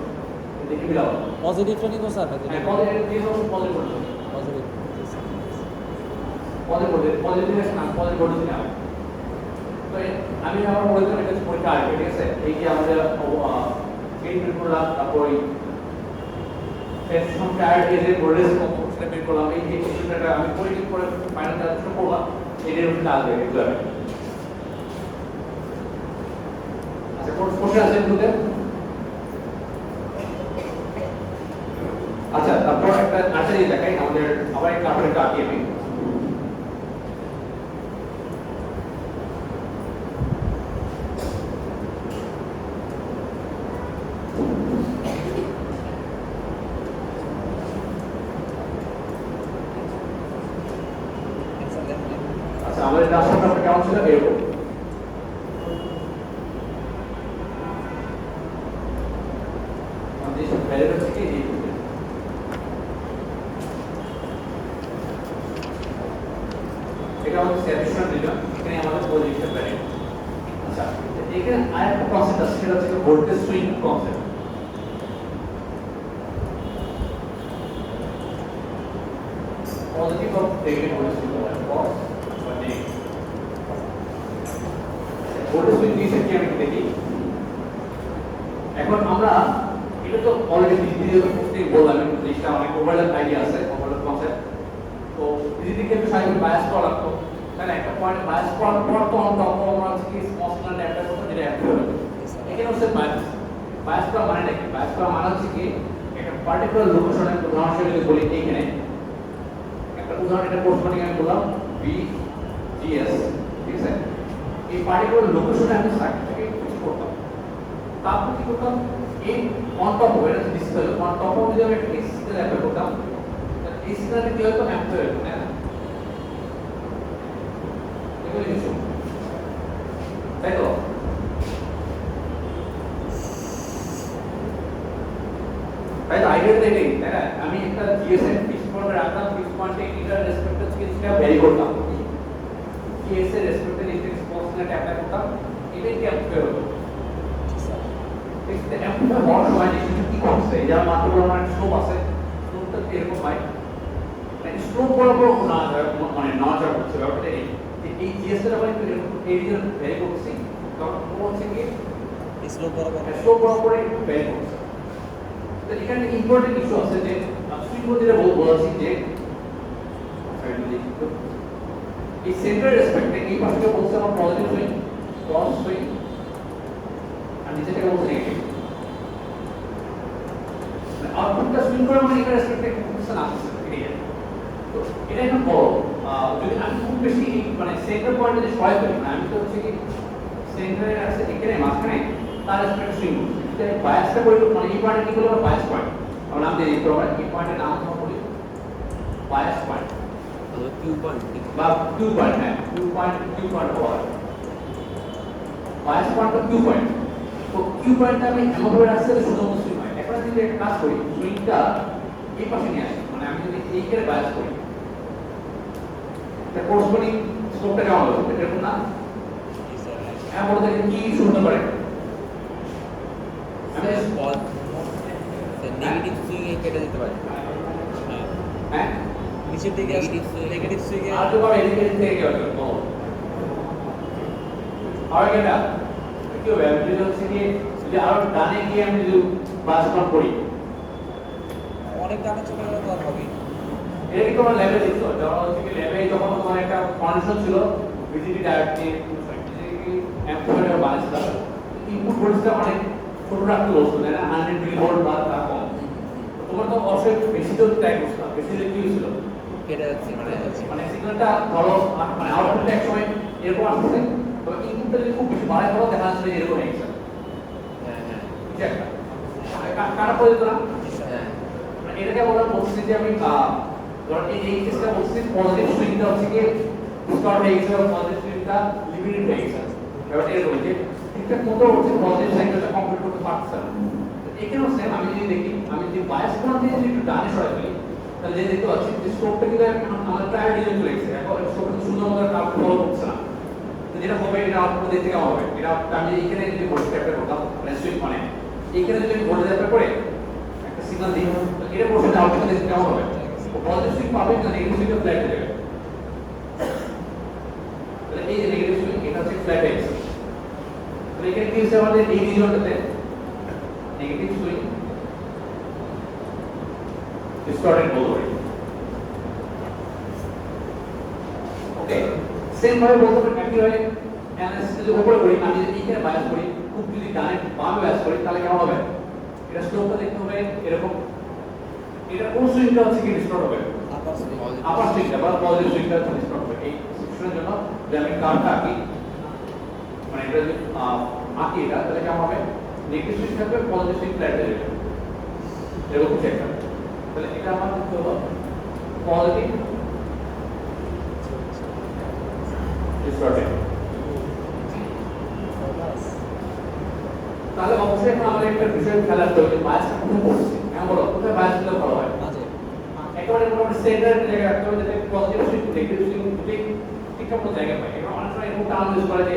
দেখি মিলাও পজিটিভটা নিব স্যার নাকি হ্যাঁ পজিটিভ দিয়ে সব পজিটিভ বলতে পজিটিভ? পজিটিভ না পজিটিভ বলতে না তো আমি আমার মনে করি এটা পরীক্ষা আসবে ঠিক আছে এই যে আমাদের ট্রিটমেন্ট করলাম তারপর স্যাচুরেশন প্যাড এজে ভোল্টেজ কত সেটা বের করলাম এই যে কোশ্চেনটা আমি পরীক্ষা করে ফাইনাল ক্যালকুলেশন করলাম এটার উপরে আসবে এক্সামে আচ্ছা কোশ্চেন আছে এগুলোতে আচ্ছা তারপর একটা আরেকটা জিনিস দেখাই আমাদের আবার একটা আপডেট আঁকি আমি আচ্ছা আমাদের রাস্তাটা কেমন ছিল এরকম আমাদের ভ্যারিয়েবল থেকে এই এটা আমাদের স্যাচুরেশন রিজন এখানে আমাদের পজিটিভ ভ্যারিয়েবল আচ্ছা এখানে আরেকটা কনসেপ্ট আছে সেটা হচ্ছে voltage swing concept positive of negative voltage swing pos বা নেগেটিভ ভোল্টেজ সুইং দিয়েছে কি আমি দেখি এখন আমরা এটা তো অলরেডি ভিডিও পোস্টে বললাম আমি জিনিসটা অনেক ওভারল্যাপ আইডিয়া আছে ওভারল্যাপ কনসেপ্ট তো দিদিকে একটু সাইকেল বায়াস করা লাগতো তাই না একটা পয়েন্ট বায়াস করার পর তো আমরা কি স্মল সিগন্যাল অ্যাপ্লাই করতে যেটা অ্যাপ্লাই হবে এখানে হচ্ছে বায়াস করা মানে কি বায়াস করা মানে হচ্ছে কি একটা পার্টিকুলার লোকেশনে উদাহরণ হিসেবে যদি বলি এইখানে একটা উদাহরণ এটা কোর্সপন্ডিং আমি বললাম বি জিএস ঠিক আছে এই পার্টিকুলার লোকেশনে আমি সার্কিট থেকে কিছু করতাম তারপর কি করতাম এই অন টপ হবে এটা ডিসপ্লে অন টপ হবে যদি আমি একটা এসি সিগন্যাল অ্যাপ্লাই করতাম এই সিগন্যালটা কি হতো অ্যাম্পলিফাই হতো তাই না এগুলো কিছু তাই তো তাই তো আইডিয়াটা এটাই তাই না আমি একটা জিএসএম ফিক্স পয়েন্টে রাখতাম ফিক্স পয়েন্টে এটার রেসপেক্টে সেটা ভ্যারি করতাম জিএস এর রেসপেক্টে ইলেকট্রিক কনস্ট্যান্ট অ্যাপ্লাই করতাম এটাই কি অ্যাম্পলিফাই হতো এটা অ্যাম্পলিফাই হওয়ার সময় জিনিসটা কি করছে এই যে মাত্র আমার স্লোপ আছে স্লোপটা এরকম হয় স্লোপ বরাবর না মানে নজর হচ্ছে ব্যাপারটা এই যে এই জিএসটা যখন এই রিজন ভ্যারি করছি তখন ও হচ্ছে কি স্লোপ বরাবর স্লো বরাবর একটু ভ্যারি করছে। তো এখানে ইম্পর্টেন্ট ইস্যু আছে যে সুইং যেটা বলছি যে এই সেন্টার রেসপেক্টে এই পাশে বলছে আমার পজিটিভ সুইং ক্রস সুইং আর নিচে থেকে বলছে নেগেটিভ। আউটপুটটা সুইং করে মানে এখানে রেসপেক্টে কিছু না আসছে এরিয়া। তো এটা এখন বড় যদি আমি খুব বেশি মানে সেন্টার পয়েন্টে যদি সহায় করি মানে আমি তো হচ্ছে কি সেন্টারে আছে এখানে মাঝখানে তার রেসপেক্টে সুইং করছি বায়াসটা করি মানে এই পয়েন্টে কি বলে বায়াস পয়েন্ট আমরা নাম দিয়ে দিতে পারি এই পয়েন্টের নাম আমরা বলি বায়াস পয়েন্ট কিউ পয়েন্ট বা কিউ পয়েন্ট হ্যাঁ কিউ পয়েন্ট বলা হয় বায়াস পয়েন্টটা কিউ পয়েন্ট। তো কিউ পয়েন্টটা আমি এমনভাবে রাখছি যে শুধু সুইং হয়। এখন আমি যদি একটা কাজ করি সুইংটা এই পাশে নিয়ে আসি মানে আমি যদি এই করে বায়াস করি এটা কোর্সপোর্টিং স্কোপটা কেমন হবে এরকম না হ্যাঁ বলতে কি শুনতে পারে নেগেটিভ সুইং এ কেটে দিতে পারে হ্যাঁ নিচের দিকে নেগেটিভ সুইংয়ে আর তো ভাবে এদিকে থেকে কি হবে বল আর কেটা কি হবে আমি যদি হচ্ছে কি যদি আরো ডানে গিয়ে আমি যদি বাস করি অনেক গানে চলে গেলে তো আর হবেই। এটা কি তোমার ল্যাবে দিচ্ছ যখন হচ্ছে কি ল্যাবে যখন তোমার একটা কন্ডিশন ছিল ভিজিটি ডায়োড নিয়ে ভিজিটি অ্যাম্পলিফায়ার বানাইছিল ইনপুট ভোল্টেজটা অনেক ছোট রাখতে বলছো তাই না 100 মিলি ভোল্ট বা তার কম তোমার তো অবশ্যই বেশি তো ট্রাই করছো বেশি দিলে কি হয়েছিল কেটে যাচ্ছে মানে সিগন্যালটা ধরো মানে আউটপুটটা এক সময় এরকম আসছে তবে ইনপুটটা যদি খুব বেশি বাড়ায় ধরো দেখা যাচ্ছে যে এরকম হয়ে গেছে হ্যাঁ হ্যাঁ ঠিক আছে কাটা পড়ে যেত না হ্যাঁ মানে এটাকে বলা বলছি যে আমি ধরো এই কেসটা বলছি পজিটিভ সুইংটা হচ্ছে কি স্টার্ট হয়ে গেছে পজিটিভ সুইংটা লিমিটেড হয়ে গেছে ব্যাপারটা এরকম যে ঠিকঠাক মতো হচ্ছে পজিটিভ সাইকেলটা কমপ্লিট করতে পারছে না। এখানেও সেম আমি যদি দেখি আমি যদি বায়াস কোণ দিয়ে যদি একটু ডানে সরাই ফেলি তাহলে যে দেখতে পাচ্ছি যে স্ট্রোকটা কিন্তু আমাদের প্রায় ডিজাইন চলে গেছে এখন স্ট্রোকটা সুন্দর মতো কাউন্ট ফলো করছে না। তো যেটা হবে এটা আউটপুট দেখতে কেমন হবে এটা আমি এইখানে যদি ভোল্টেজ অ্যাপ্লাই করতাম মানে সুইং মানে এইখানে যদি আমি ভোল্টেজ অ্যাপ্লাই করে একটা সিগন্যাল দিই এটা ভোল্টেজ আউটপুট দেখতে কেমন হবে পজিটিভ সুইং পাবে না নেগেটিভ সুইংটা ফ্ল্যাট হয়ে যাবে। তাহলে এই যে নেগেটিভ সুইং এটা হচ্ছে ফ্ল্যাট হয়ে গেছে। তাহলে এখানে কি হচ্ছে আমাদের এই রিজনটাতে নেগেটিভ সুইং distorted বলতে পারি। ওকে সেম ভাবে বলতে পারি একই ভাবে অ্যানালাইসিস যদি উপরে করি আমি যদি এইখানে বায়াস করি খুব যদি ডানে বামে বায়াস করি তাহলে কেমন হবে এটা স্লোপটা দেখতে হবে এরকম এটা কোন সুইংটা হচ্ছে কি ডিস্টর্ট হবে আপার সুইংটা বা পজিটিভ সুইংটা ডিস্টর্ট হবে। এই সিস্টেমের জন্য যদি আমি কার্ভটা আঁকি মানে এটা যদি আঁকি এটা তাহলে কেমন হবে নেগেটিভ সুইং থাকবে পজিটিভ সুইং ফ্ল্যাট হয়ে যাবে এরকম চেক হবে। তাহলে এটা আমার করতে হলো পজিটিভ ডিস্টর্টেড। তাহলে অবশ্যই এখন আমাদের একটা বিষয় খেয়াল রাখতে হবে যে বায়াসটা কোথায় পড়ছে হ্যাঁ বলো কোথায় বায়াস দিলে ভালো হয় মাঝে একেবারে মোটামুটি সেন্টারের জায়গায় রাখতে হবে যাতে পজিটিভ সুইং নেগেটিভ সুইং দুটোই ঠিকঠাক মতো জায়গা পায়। এবার অনেক সময় এরকম টার্ম ইউজ করে যে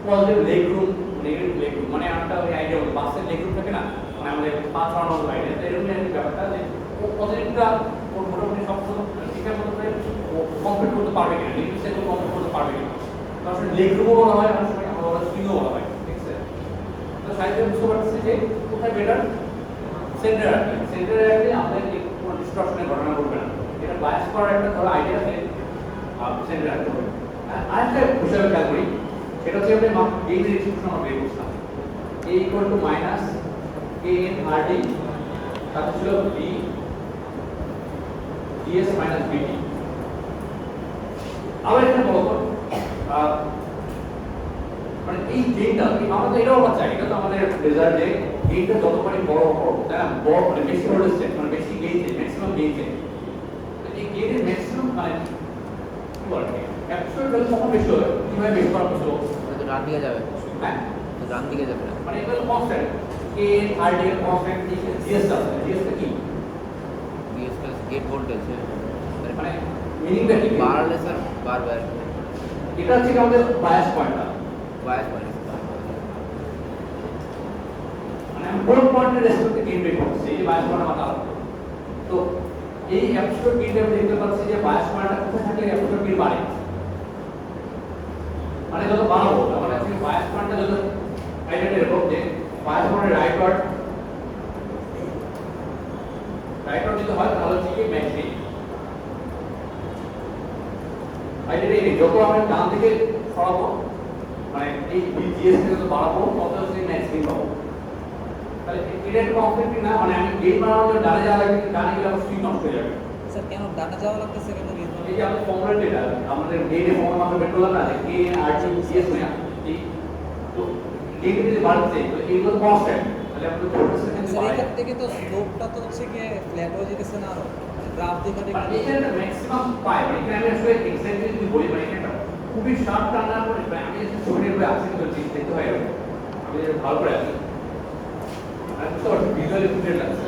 positive leg room negative leg room মানে একটা ওই আইডিয়া হলো বাসের লেগ রুম থাকে না মানে আমাদের পাঁচ ছড়ানো আইডিয়া এরকম একটা ব্যাপারটা যে পজিটিভটা মোটামুটি সব ঠিকঠাক মতো কমপ্লিট করতে পারবে কিনা নেগেটিভ সাইকেল কমপ্লিট করতে পারবে কিনা তার সাথে লেগ রুমও বলা হয় অনেক সময় আমরা বলা সুইংও বলা হয় ঠিক আছে। তো সাইডে বুঝতে পারছি যে কোথায় বেটার সেন্টারে রাখলে আমাদের কোনো ডিস্ট্রাকশনের ঘটনা ঘটবে না এটা বায়াস করার একটা ধরো আইডিয়া আছে সেন্টারে রাখতে হবে। আরেকটা হিসাবে খেয়াল করি সেটা হচ্ছে আপনি গেইনের এক্সপ্রেশন আমরা বের করছিলাম a equal to minus a n r d তাতে ছিল b ds মাইনাস bt। আবার এখানে বলবো মানে এই গেইনটা আমরা তো এটাও চাই এটা তো আমাদের রেজাল্ট যে গেইনটা যতবারই বড় হবে তাই না বড় মানে বেশি ভোল্টেজ মানে বেশি গেইন ম্যাক্সিমাম গেইন এই গেইনের ম্যাক্সিমাম মানে কি বলে অ্যাবসলিউট ভ্যালু কখন বেশি হবে কিভাবে বেশি করা পসিবল তো ডান দিকে যাবে হ্যাঁ তো ডান দিকে যাবে না মানে এগুলো কনস্ট্যান্ট k r d এর কনস্ট্যান্ট ds টা কি বিএস প্লাস গেট ভোল্টেজ মানে মিনিংটা কি বাড়লে স্যার বাড়বে এটা হচ্ছে কি আমাদের বায়াস পয়েন্টটা বায়াস বাড়ে মানে আমি কোন পয়েন্টের রেসপেক্টে গেইন বের করছি এই বায়াস পয়েন্টটা মাথা তো এই অ্যাবসলিউট গেইনটা আমি দেখতে পাচ্ছি যে বায়াস পয়েন্টটা কোথায় থাকলে অ্যাবসলিউট গেইন বাড়ে মানে যত বানাবো মানে বায়াস পয়েন্টটা যত আইডিয়া এরকম যে বায়াস পয়েন্টের রাইট ওয়ার্ড যদি হয় তাহলে হচ্ছে কি ম্যাক্সিম আইডিয়া এই যত আমরা ডান দিকে সরাবো মানে এই জিএস কে যত বাড়াবো তত হচ্ছে ম্যাক্সিম পাবো তাহলে এটা একটু কমপ্লিট না মানে আমি গেইন বাড়ানোর জন্য ডানে যাওয়া লাগে ডানে গেলে আমার সুইচ নষ্ট হয়ে যাবে স্যার কেন ডাটা যাওয়া লাগতেছে কেন রিজন? এই যে আমাদের ফর্মুলা যেটা আমাদের গেইনে ফর্মুলা আমরা বের করলাম না যে গেইন আর টি জিএস না এই তো গেইন যদি বাড়ছে তো এইগুলো তো কনস্ট্যান্ট তাহলে আমাদের ভোল্টেজটা কিন্তু স্যার বাড়ে এখান থেকে তো স্লোপটা তো হচ্ছে গিয়ে ফ্ল্যাট হয়ে যেতেছে না আরো গ্রাফ দেখে আর দেখে এখানে ম্যাক্সিমাম পাই মানে এখানে আমি আসলে এক্স্যাক্টলি যদি বলি মানে এটা খুবই শার্প টার্ন না করে আমি যদি ছবির উপরে আসি তো ঠিক দেখতে হয় এরকম আমি যদি ভালো করে আসি আর তো ভিজুয়ালি ফুটেজ লাগছে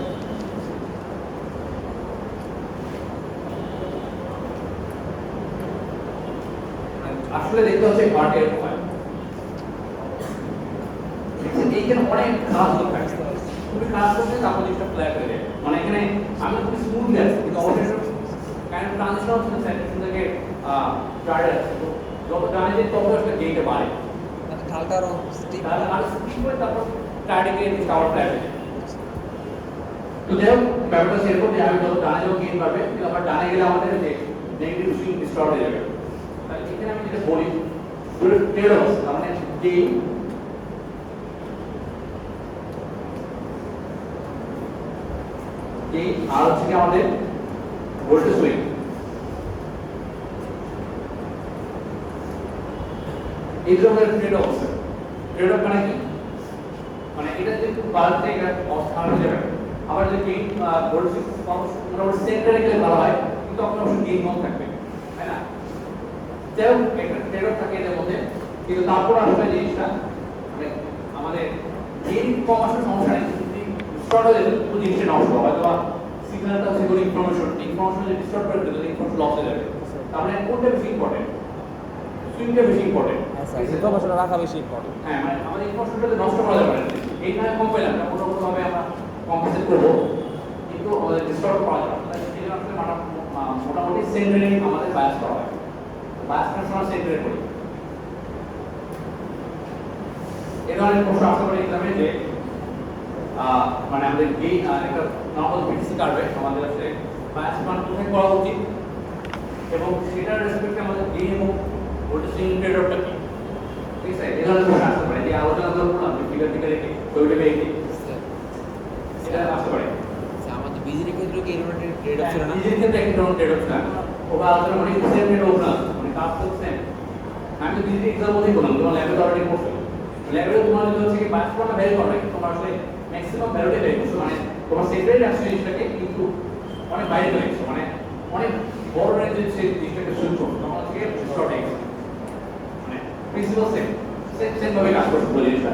আসলে দেখতে হচ্ছে ঘাট এরকম হয় এইখানে অনেক খারাপ লোক থাকে খুবই খারাপ করছে তারপর জিনিসটা ফ্ল্যাট হয়ে যায় মানে এখানে আমি খুব স্মুথলি আছি কিন্তু অবশ্যই কারণ ট্রানজিশন হচ্ছে স্যাচুরেশন থেকে স্টার্টে আছে তো যত ডানে যে তত আসলে গেইনটা বাড়ে মানে ঢালটা আরো স্টিক তাহলে আর স্টিক করে তারপর স্টার্টে গিয়ে টাওয়ার ফ্ল্যাট হয়ে যায় তো যাই হোক ব্যাপারটা সেরকম যে আমি যত ডানে যাবো গেইন বাড়বে কিন্তু আবার ডানে গেলে আমাদের যে নেগেটিভ সুইং স্টার্ট হয়ে যাবে তাহলে এখানে আমি যেটা বলি ট্রেড অফ তার মানে গেইন এই আর হচ্ছে কি আমাদের ভোল্টেজ সুইং এই ধরনের ট্রেড অফ মানে কি মানে এটা যদি খুব বাড়তে এটা অবস্থান হয়ে যাবে আবার যদি ভোল্টেজ মোটামুটি সেন্টারে গেলে ভালো হয় কিন্তু আপনার অবশ্যই গেইন কম থাকবে তাই না যাই হোক একটা ট্রেড অফ থাকে এর মধ্যে কিন্তু তারপর আসলে জিনিসটা মানে আমাদের গেইন কম আসার সমস্যা নেই স্টার্ট হয়ে যাবে পুরো জিনিসটা নষ্ট হবে অথবা সিগন্যালটা হচ্ছে কোনো ইনফরমেশন যদি ডিস্টার্ব করে দিলে ইনফরমেশন লস হয়ে যাবে তাহলে কোনটা বেশি ইম্পর্টেন্ট সুইংটা বেশি ইম্পর্টেন্ট আচ্ছা ইনফরমেশন রাখা বেশি ইম্পর্টেন্ট হ্যাঁ মানে আমাদের ইনফরমেশনটা নষ্ট করা যাবে না এইখানে কম পেলাম না কোনো ভাবে আমরা কম্পেনসেট করবো কিন্তু আমাদের ডিস্টার্ব করা যাবে না সেই জন্য আসলে মোটামুটি সেন্টারে আমাদের বায়াস করা হয় বায়াস করার সময় সেন্টারে করি এই ধরনের প্রশ্ন আশা করি এক্সামে যে মানে আমাদের এই একটা নরমাল বিটিসি কার্ভে আমাদের আসলে বায়াস মান কোথায় করা উচিত এবং সেটার রেসপেক্টে আমাদের গেইন এবং ভোল্টেজ সুইং ট্রেড-অফটা কি ঠিক আছে এই ধরনের প্রশ্ন আসতে পারে যে আলোচনা আমরা করলাম যে ফিগার থেকে রেখে ছবিটা রেখে এটা আসতে পারে আমাদের বিজলি ক্ষেত্রে কি এরকম ট্রেড অফ ছিল না? নিজের ক্ষেত্রে একটা ধরনের ট্রেড-অফ ছিল ওরা আলোচনা মানে সেম ট্রেড-অফ না মানে কাজ তো সেম আমি তো বিজলি এক্সাম মধ্যেই বললাম তোমার ল্যাবে তো অলরেডি করছো ল্যাবে তোমার যদি হচ্ছে কি বায়াস মানটা ভ্যারি করবে তোমার আসলে ম্যাক্সিমাম ভ্যালুটা বের করছো মানে তোমার সেন্টারে রাখছো জিনিসটাকে কিন্তু অনেক বাইরে চলে গেছো মানে অনেক বড় রেঞ্জের যে জিনিসটাকে শুরু করছো তখন হচ্ছে শর্ট হয়ে গেছে মানে প্রিন্সিপাল সেম ভাবে কাজ করছো বলে জিনিসটা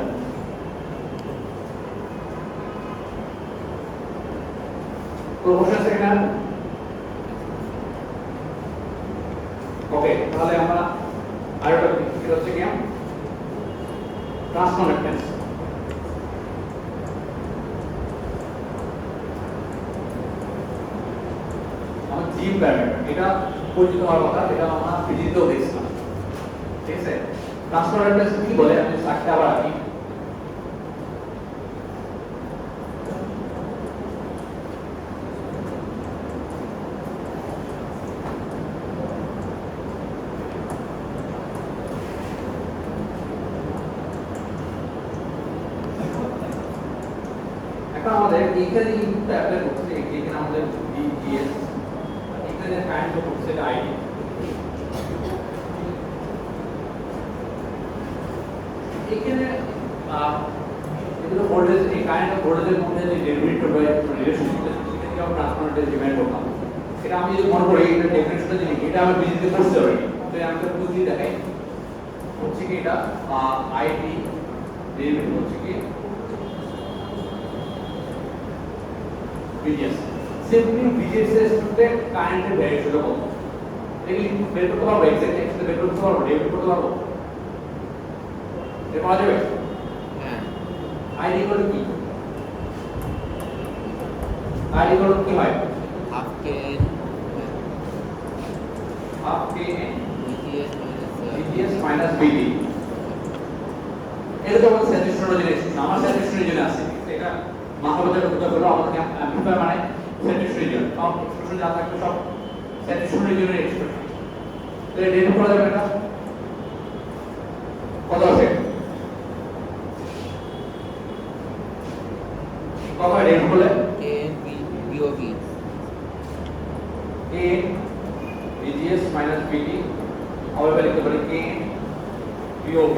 তো কোশ্চেন সেকেন্ড ওকে তাহলে আমরা আরেকটা কি হচ্ছে কি ট্রান্সকন্ডাক্টেন্স জিম প্যারামিটার এটা পরিচিত হওয়ার কথা এটা আমরা ফিজিক্সেও দেখছিলাম ঠিক আছে ট্রান্সকন্ডাক্টেন্স কি বলে আমি সাথে আবার আছি এখন আমাদের এইখানে ইনপুটটা অ্যাপ্লাই করতে এখানে আমাদের ডিএস এখানে কারেন্ট করছে আইডি এখানে এগুলো ভোল্টেজ এই কারেন্ট আর ভোল্টেজের মধ্যে যে ডেরিভেটিভ হয় রিলেশনশিপ সেটা থেকে আমরা ট্রান্সফরমার ডিমান্ড করতাম এটা আমি যদি মনে করি এটা ডেফিনেশনটা জানি এটা আমি বিজিতে করতে পারি তো আমি তো বুঝি দেখাই হচ্ছে কি এটা আইডি ডেরিভেটিভ হচ্ছে কি VGS সিম্পলি VGS এর সাথে কারেন্টের ভ্যারিয়েশনটা কত এগুলি বের করতে পারবো এক্সাক্ট এক্সে বের করতে পারবো ডেরিভেটিভ করতে পারবো এটা পাওয়া যাবে হ্যাঁ আইডি ইকুয়াল কি আইডি ইকুয়াল কি হয় হাফ কে হাফ কে N BTS minus VGS minus VT এটা তো আমাদের স্যাচুরেশন রিজন এক্সপ্রেশন আমার স্যাচুরেশন রিজনে আছে এটা মাথা ব্যথা করতে হলো আমাদের অ্যাম্পলিফায়ার মানে স্যাচুরেশন রিজন সব এক্সপ্রেশন যা থাকবে সব স্যাচুরেশন রিজনের এক্সপ্রেশন তো এটা ডেরিভ করা যাবে না কত আছে কত ডেরিভ করলে Kn BOV Kn VGS minus VT আবার লিখতে পারি Kn BOV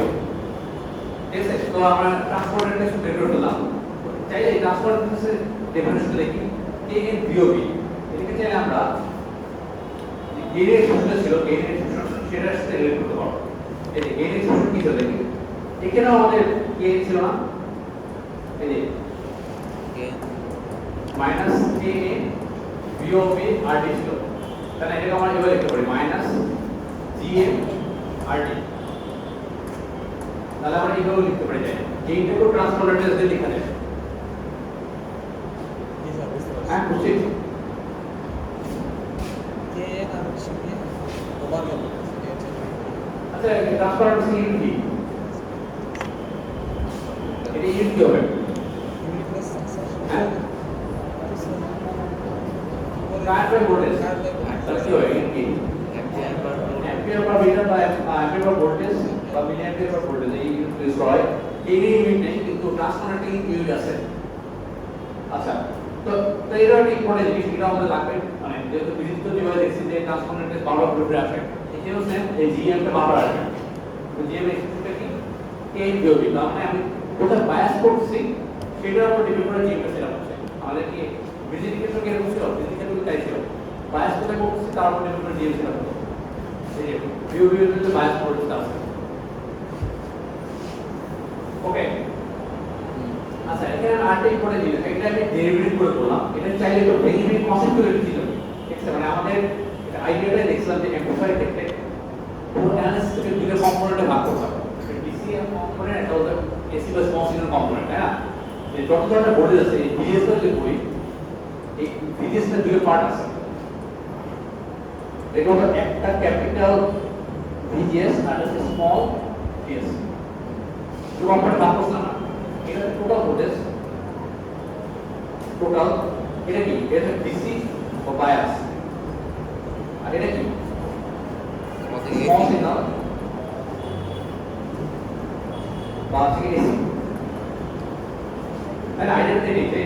ঠিক আছে তো আমরা ট্রান্সপোর্ট রিলেশন বের করে দিলাম চাইলে এই ট্রান্সপোর্ট রিলেশনের ডেফিনিশন দেখি Kn BOV এটাকে চাইলে আমরা গেইন এক্সপ্রেশন ছিল গেইন এক্সপ্রেশন সেটার সাথে রিলেট করতে পারবো এই যে গেইন এক্সপ্রেশন কি ছিল দেখি এখানেও আমাদের Kn ছিল না এই যে Kn minus Kn BOV RD ছিল তাহলে এটাকে আমরা এভাবে লিখতে পারি মাইনাস GM RD তাহলে আমরা এইভাবে লিখতে পারি যাই গেইনটাকে ট্রান্সপোর্ট রিলেশন দিয়ে লেখা যায় জি স্যার বুঝতে পারছি হ্যাঁ বুঝছি Kn আর হচ্ছে কি ওভারল্যাপ আচ্ছা ট্রান্সপোর্ট রিলেশন কি এটা ইউনিট কি হবে ইউনিট প্লাস হ্যাঁ কারেন্ট বাই ভোল্টেজ তাহলে কি হবে ইউনিট কি ampere per volt ampere per meter বা অ্যাম্পিয়ার পার ভোল্টেজ বা মিলি অ্যাম্পিয়ার পার ভোল্টেজ এই ইউনিট ইউজ করা হয় এই ইউনিট নেই কিন্তু ট্রান্সফরমারেটিং ইউনিট আছে আচ্ছা তো তো এটা ঠিক করে জিনিস এটা আমাদের লাগবে মানে যেহেতু বিদ্যুৎ যেভাবে দেখছি যে ট্রান্সফরমারেটিং বারবার ঘুরে আসে এখানেও সেম এই জিএম টা বারবার আসবে তো জিএম এক্সপ্রেশনটা কি কে বিওবি তার মানে আমি কোথায় বায়াস করছি সেটার উপর ডিপেন্ড করে জিএম টা সেট হচ্ছে আমাদের কি বিজেপি ক্ষেত্রে কি এরকম ছিল বিজেপি ক্ষেত্রে তাই ছিল বায়াস কোথায় করছি তার উপর ডিপেন্ড করে জিএম সেট হচ্ছে এই বিওবি এর মধ্যে বায়াস করতে আছে ওকে আচ্ছা এখানে আরেকটা ইম্পর্টেন্ট জিনিস এটা আমি ডেরিভেটিভ করে বললাম এটা চাইলে তো ডেরিভেটিভ কনসেপ্ট করে লিখতে হবে ঠিক আছে মানে আমাদের আইডিয়াটা দেখছিলাম যে অ্যাম্পলিফায়ার ক্ষেত্রে পুরো অ্যানালিসিস থেকে দুটো কম্পোনেন্টে ভাগ করতে হবে ডিসি কম্পোনেন্ট একটা হলো এসি বা স্মল সিগন্যাল কম্পোনেন্ট তাই না যে যত ধরনের ভোল্টেজ আছে এই ভিএস এর যে বই এই ভিএস এর দুটো পার্ট আছে এটা হলো একটা ক্যাপিটাল ভিজিএস আর একটা স্মল ভিএস তো কম্পোনেন্ট ভাগ করছিলাম না এটা টোটাল ভোল্টেজ টোটাল এটা কি এটা ডিসি ও বায়াস আর এটা কি আমাদের স্মল সিগন্যাল বা থেকে এসি মানে আইডিয়াটা নিতে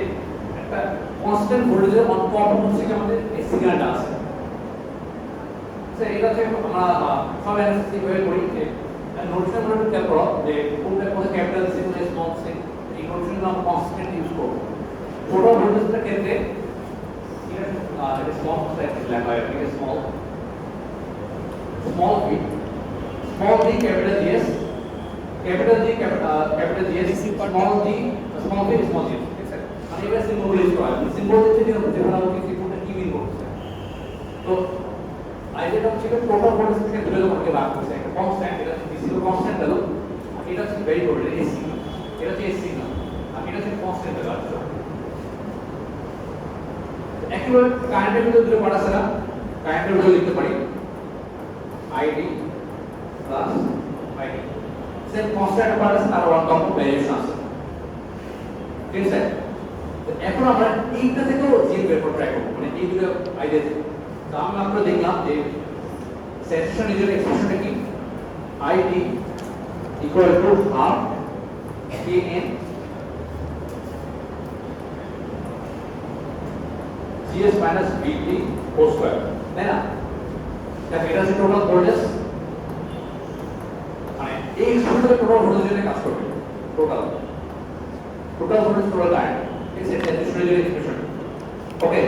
একটা কনস্ট্যান্ট ভোল্টেজের অন টপ হচ্ছে কি আমাদের এই সিগন্যালটা আছে এটা হচ্ছে আমরা সব অ্যানালিসিস ভাবে করি যে নোটসটা আমরা একটু খেয়াল করো যে কোনটা কোথায় ক্যাপিটাল সি কোথায় স্মল সি এই নোটসটা আমরা কনস্ট্যান্ট ইউজ করব ছোট ভোল্টেজের ক্ষেত্রে এটা স্মল সাইজ লেখা হয় এটা small small V capital GS capital জি ক্যাপিটাল জিএস স্মল জি স্মল ভি স্মল জি ঠিক আছে মানে এবার সিম্বল ইউজ করা হয় সিম্বল হচ্ছে যে আমরা কি কোনটা কি মিন করছে তো আইডিয়াটা হচ্ছে টোটাল ভোল্টেজ থেকে দূরে যখন ভাগ করছে একটা কনস্ট্যান্ট এটা হচ্ছে ডিসি কনস্ট্যান্ট হলো আর এটা হচ্ছে ভেরি ভোল্টেজ এসি এটা হচ্ছে এসি না আর এটা হচ্ছে কনস্ট্যান্ট হলো আচ্ছা একইভাবে কারেন্টের ভিতরে দুটো পার্ট আছে না কারেন্টের ভিতরে লিখতে পারি ID plus ID same constant part আছে আর ওয়ান কম্পোনেন্ট ভ্যারিয়েশন আছে ঠিক আছে তো এখন আমরা এইটা থেকেও জিএম বের করে ট্রাই করব মানে এই দুটো আইডিয়া থেকে তো আমরা দেখলাম যে স্যাচুরেশন রিজন এক্সপ্রেশনটা কি ID equal to half Kn GS minus VT whole square তাই না দেখো এটা হচ্ছে টোটাল ভোল্টেজ মানে এই এক্সপ্রেশনটা টোটাল ভোল্টেজের কাজ করবে টোটাল ভোল্টেজ টোটাল কারেন্ট ঠিক আছে স্যাচুরেশন রিজন এক্সপ্রেশন ওকে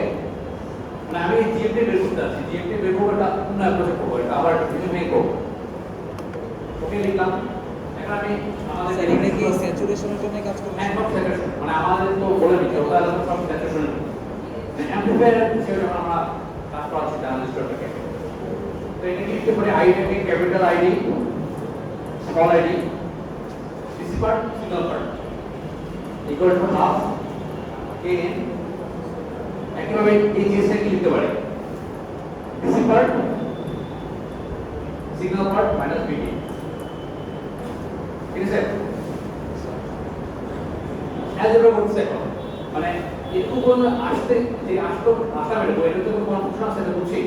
মানে আমি জিএমটি বের করতে যাচ্ছি জিএমটি বের করতে অন্য অ্যাপ্রোচে করবো এটা আবার কিছু নেই করবো ওকে লিখলাম এখন আমি আমাদের স্যার এটা কি স্যাচুরেশনের জন্য কাজ করবে একদম স্যাচুরেশন মানে আমাদের তো বলে দিতে ওটা সব স্যাচুরেশন অ্যাম্পলিফায়ার হিসেবে আমরা কাজ করা হচ্ছে ট্রানজিস্টরটাকে তো এটা লিখতে পারি আইডিটাকে capital ID small ID DC part signal part equal to half Kn একইভাবে এই জিনিসটাকে লিখতে পারি DC part signal part minus VT ঠিক আছে অ্যালজেব্রা করছে এখন মানে একটু বলে আসতে যে আসলো ভাষা বের করে এটা তো কনফিউশন আছে এটা বুঝছি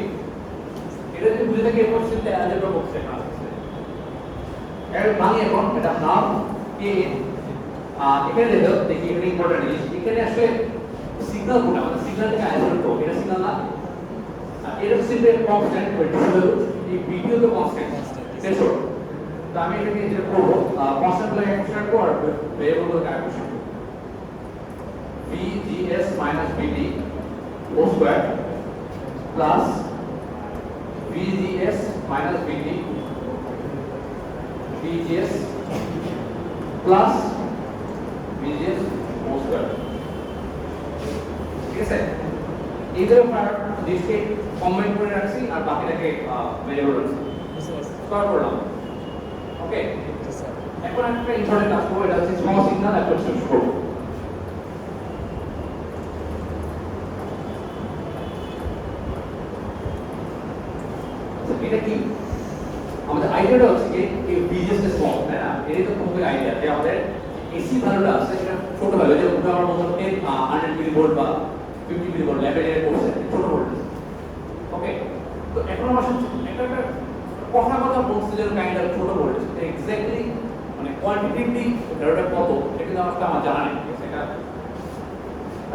এটা যদি বুঝে থাকি এরপর সেটা অ্যালজেব্রা করছে না এর মানে এখন এটা নাম কে এখানে দেখি এখানে ইম্পর্টেন্ট জিনিস এখানে আসলে সিগন্যাল কোনটা মানে সিগন্যাল থেকে আইসোলেট করব এটা সিগন্যাল না এটা সিম্পলি কনস্ট্যান্ট ভেরিয়েবল এই ভিডিও তো কনস্ট্যান্ট সেসব তো আমি এটাকে যেটা করব কনস্ট্যান্ট লাগে কনস্ট্যান্ট করব আর ভেরিয়েবল গুলোকে application VGS minus VT whole square plus VGS minus VT VGS plus VGS whole square ঠিক আছে এইটার উপর জিনিসকে কম্বাইন করে রাখছি আর বাকিটাকে ভেরিয়েবল রাখছি স্কয়ার করলাম ওকে এখন একটা ইম্পর্টেন্ট কাজ করব এটা হচ্ছে স্মল সিগন্যাল অ্যাপ্লিকেশন করব এটা কি আমাদের আইডিয়াটা হচ্ছে যে এই বিজনেস স্মল তাই না এটাই তো খুবই আইডিয়া যে আমাদের এসি ভ্যালুটা আছে সেটা ছোট ভ্যালু যে উদাহরণ মতো 100 মিলিভোল্ট বা 50 মিলিভোল্ট লেভেলের কোর্সে ছোট ভোল্টেজ ওকে তো এখন আমার একটা কথা বলছে যে কাইন্ড অফ ছোট ভোল্টেজ এক্স্যাক্টলি মানে কোয়ান্টিটিভলি ভ্যালুটা কত এটা আমার জানা নেই সেটা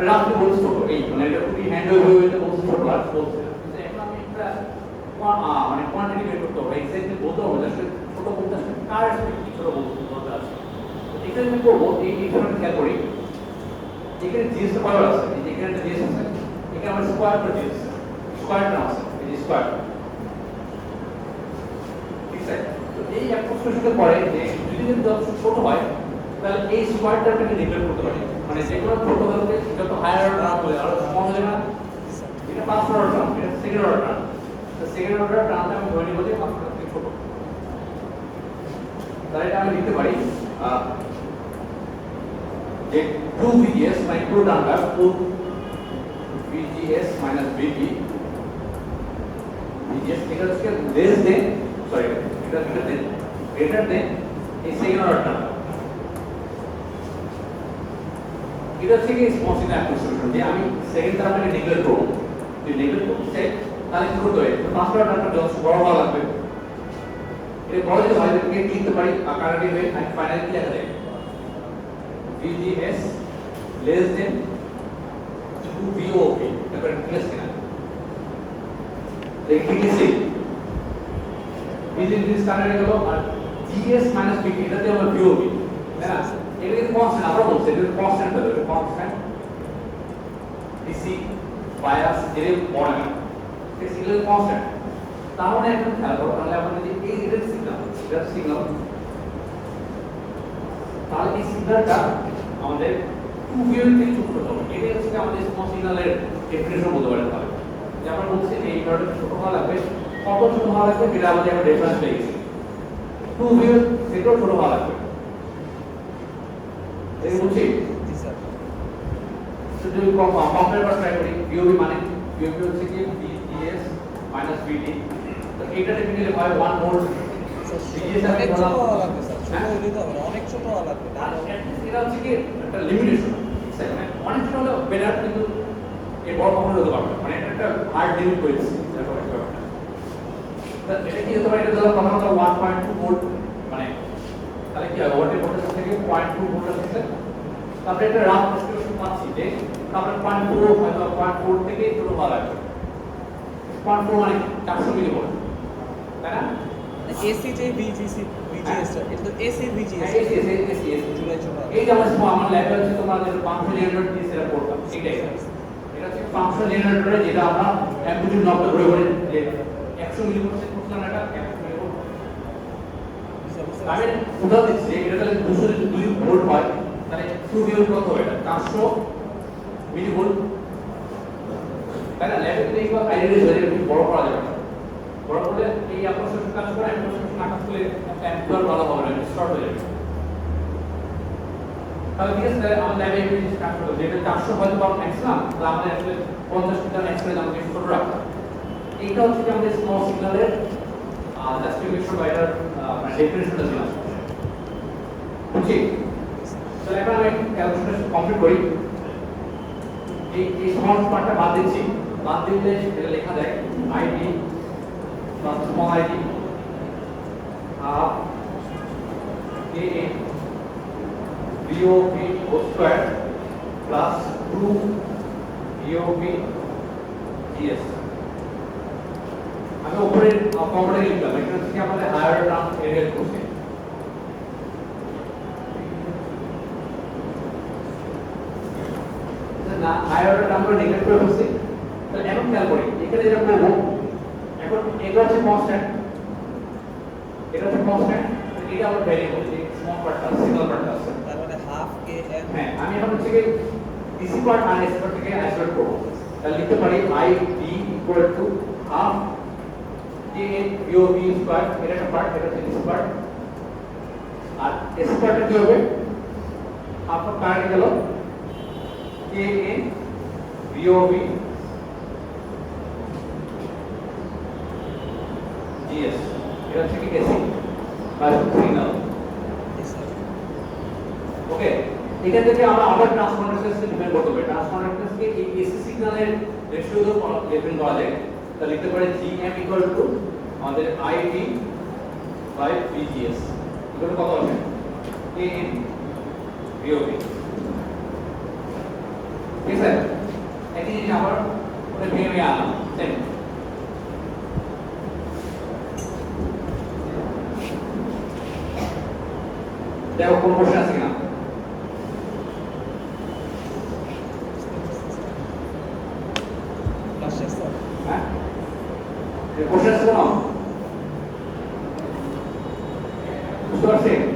রাফলি বলছে ছোট এই মানে এটা খুবই হ্যান্ড ওয়েভে বলছে ছোট আর বলছে এখন আমি একটা মানে কোয়ান্টিটি বের করতে হবে এক্স্যাক্টলি বলতে হবে আসলে ছোট বলতে আসলে কার আসলে কি ছোট বলতে আছে এটা আমি করবো এই ধরনের খেয়াল করি এখানে জিএস পাওয়ার আছে এখানে একটা জিএস আছে এখানে আমরা স্কয়ার করে জিএস স্কয়ার টার্ম আছে এই যে স্কয়ার ঠিক আছে তো এই অ্যাপ্রক্সিমেশনটা পরে যে যদি যত ছোট হয় তাহলে এই স্কয়ার টার্মটাকে নেগলেক্ট করতে পারি মানে যে কোনো ছোট ভ্যালুকে যত হায়ার অর্ডার টার্ম বলে আরো স্মল হয়ে না এটা ফার্স্ট অর্ডার টার্ম এটা সেকেন্ড অর্ডার টার্ম তো সেকেন্ড অর্ডার টার্মটা আমি ধরে নিব যে ফার্স্ট অর্ডার থেকে ছোট তাহলে এটা আমি লিখতে পারি যে 2 VGS মানে পুরো টার্মটা 2 VGS minus VT VGS এটা হচ্ছে লেস দেন সরি এটা গ্রেটার দেন এই সেকেন্ড অর্ডার টার্ম এটা হচ্ছে কি স্মল সিগন্যাল অ্যাপ্রক্সিমেশন যে আমি সেকেন্ড টার্মটাকে নেগলেক্ট করব যদি নেগলেক্ট করতে তাহলে কি করতে হয় ফার্স্ট অর্ডার টার্মটা যত বড় হওয়া লাগবে এটা বড় যে হয় এটাকে লিখতে পারি আকারে হয়ে ফাইনালি কি লেখা যায় VGS less than 2 VOP তারপরে প্লাস কিনা দেখি কি সি VGS কানেক্ট গেল আর GS minus VT এটাতে আমরা VOP তাই না এটা কিন্তু কনস্ট্যান্ট আমরা বলছি এটা কনস্ট্যান্ট হবে এটা কনস্ট্যান্ট DC বায়াস এর বড় না এটা সিগন্যাল কনস্ট্যান্ট তাহলে একটা খেয়াল করো তাহলে আমরা যদি এই সিগন্যাল তাহলে এই সিগন্যালটা আমাদের 2 VOP থেকে ছোট হবে এটাই হচ্ছে আমাদের স্মল সিগন্যালের ডেফিনিশন বলতে পারেন তাহলে যে আমরা বলছি যে এই ধরনের ছোট হওয়া লাগবে কত ছোট হওয়া লাগবে এটা আমাদের একটা রেফারেন্স পেয়ে গেছি 2 VOP থেকেও ছোট হওয়া লাগবে এই বলছি জি স্যার যদি কম্পেয়ার করে ট্রাই করি VOP মানে VOP হচ্ছে কি VGS VT তো এটা ডেফিনিটলি হয় 1 ভোল্ট VGS অনেক আমি ছোট বললাম হওয়া লাগবে স্যার ছোট হলে তো হবে না, অনেক ছোট হওয়া লাগবে আর এটা হচ্ছে কি একটা লিমিটেশন মানে অনেক ছোট হলে বেটার কিন্তু এই বড় কখনো হতে পারবে মানে এটা একটা হার্ড লিমিট করে দিচ্ছি এটা কি হতে পারে এটা ধরো প্রথমত 1.2 ভোল্ট মানে তাহলে কি হবে ওয়াটের ভোল্টেজ থেকে 0.2 ভোল্ট আসছে তারপরে এটা রাফ এস্টিমেশন পাচ্ছি যে তারপরে 0.4 হয়তো 0.4 থেকে শুরু হওয়া লাগবে 0.4 মানে 400 মিলিভোল্ট তাই না এসি যে VGS এটা তো এসি VGS জুলাই ছোট এই যে আমার ল্যাবে হচ্ছে তোমরা যে ফাংশন জেনারেটর দিয়ে সেটা করতাম সেটাই এটা হচ্ছে ফাংশন জেনারেটরে যেটা আমরা অ্যাম্প্লিটিউড নব ধরে বলি যে 100 মিলিভোল্ট সেট করছিলাম এটা 100 মিলিভোল্ট আমি উদাহরণ দিচ্ছি এটা তাহলে 202 ভোল্ট হয় তাহলে 2 ভোল্ট কত হবে এটা 400 মিলিভোল্ট তাই না ল্যাবে তো এইগুলো আইডিয়াল হয়ে যাবে বড় করা যাবে না বড় করলে এই অ্যাপ্রক্সিমেশন কাজ করে অ্যাপ্রক্সিমেশন না কাজ করলে অ্যাম্পিয়ার ভালো হবে না স্টার্ট হয়ে যাবে তাহলে ঠিক আছে আমরা ল্যাবে এই জিনিস কাজ করব যেটা 400 হয়তো বা ম্যাক্সিমাম তাহলে আমাদের আসলে 50 মিটার এক্সট্রা আমাকে ছোট রাখতে এইটা হচ্ছে আমাদের স্মল সিগন্যালের জাস্টিফিকেশন বা এটার মানে ডেফিনিশনটা দিলাম বুঝছি? তাহলে এখন আমি ক্যালকুলেশন কমপ্লিট করি। এই স্মল পার্টটা বাদ দিচ্ছি, বাদ দিলে এটা লেখা যায় ID plus small ID half কে N BOP whole square plus 2 BOP GS. আমি উপরে কমপ্লিট লিখলাম, এটা হচ্ছে আমাদের হায়ার টার্ম এরিয়া কোশ্চেন। না হায়ার অর্ডার আমরা নেগলেক্ট করে বসছি, তাহলে এখন খেয়াল করি এখানে যেটা করব, এখন এটা হচ্ছে কনস্ট্যান্ট, এটা হচ্ছে কনস্ট্যান্ট, এটা আবার ভ্যারিয়েবল, এই স্মল পার্টটা সিঙ্গেল পার্টটা আছে। তার মানে হাফ কে এন। হ্যাঁ আমি এখন হচ্ছে কি ডিসি পার্ট আর এসি পার্ট থেকে আইসোলেট করব। তাহলে লিখতে পারি I D equal to half K N BO B square, এটা একটা পার্ট, এটা হচ্ছে ডিসি পার্ট। আর এসি পার্টটা কি হবে, হাফ অফ কারেন্ট গেল কে এন বিওবি জিএস, এটা হচ্ছে কি এসি বাই সিগন্যাল। ওকে, এখান থেকে আমরা আবার ট্রান্সফরমেশনকে ডিফাইন করতে হবে। ট্রান্সফরমেশনকে এই এসি সিগন্যালের রেশিও ডিফাইন করা যায়। তাহলে লিখতে পারি জিএম ইকুয়াল টু আমাদের আইডি বাই বিজিএস, এগুলো কত হবে কে এন বিওবি। ঠিক আছে, একই জিনিস আবার ভেঙে আনলাম সেম। দেখো কোন কোশ্চেন আছে কিনা। Last sir. হ্যাঁ কোশ্চেন আছে কোনো?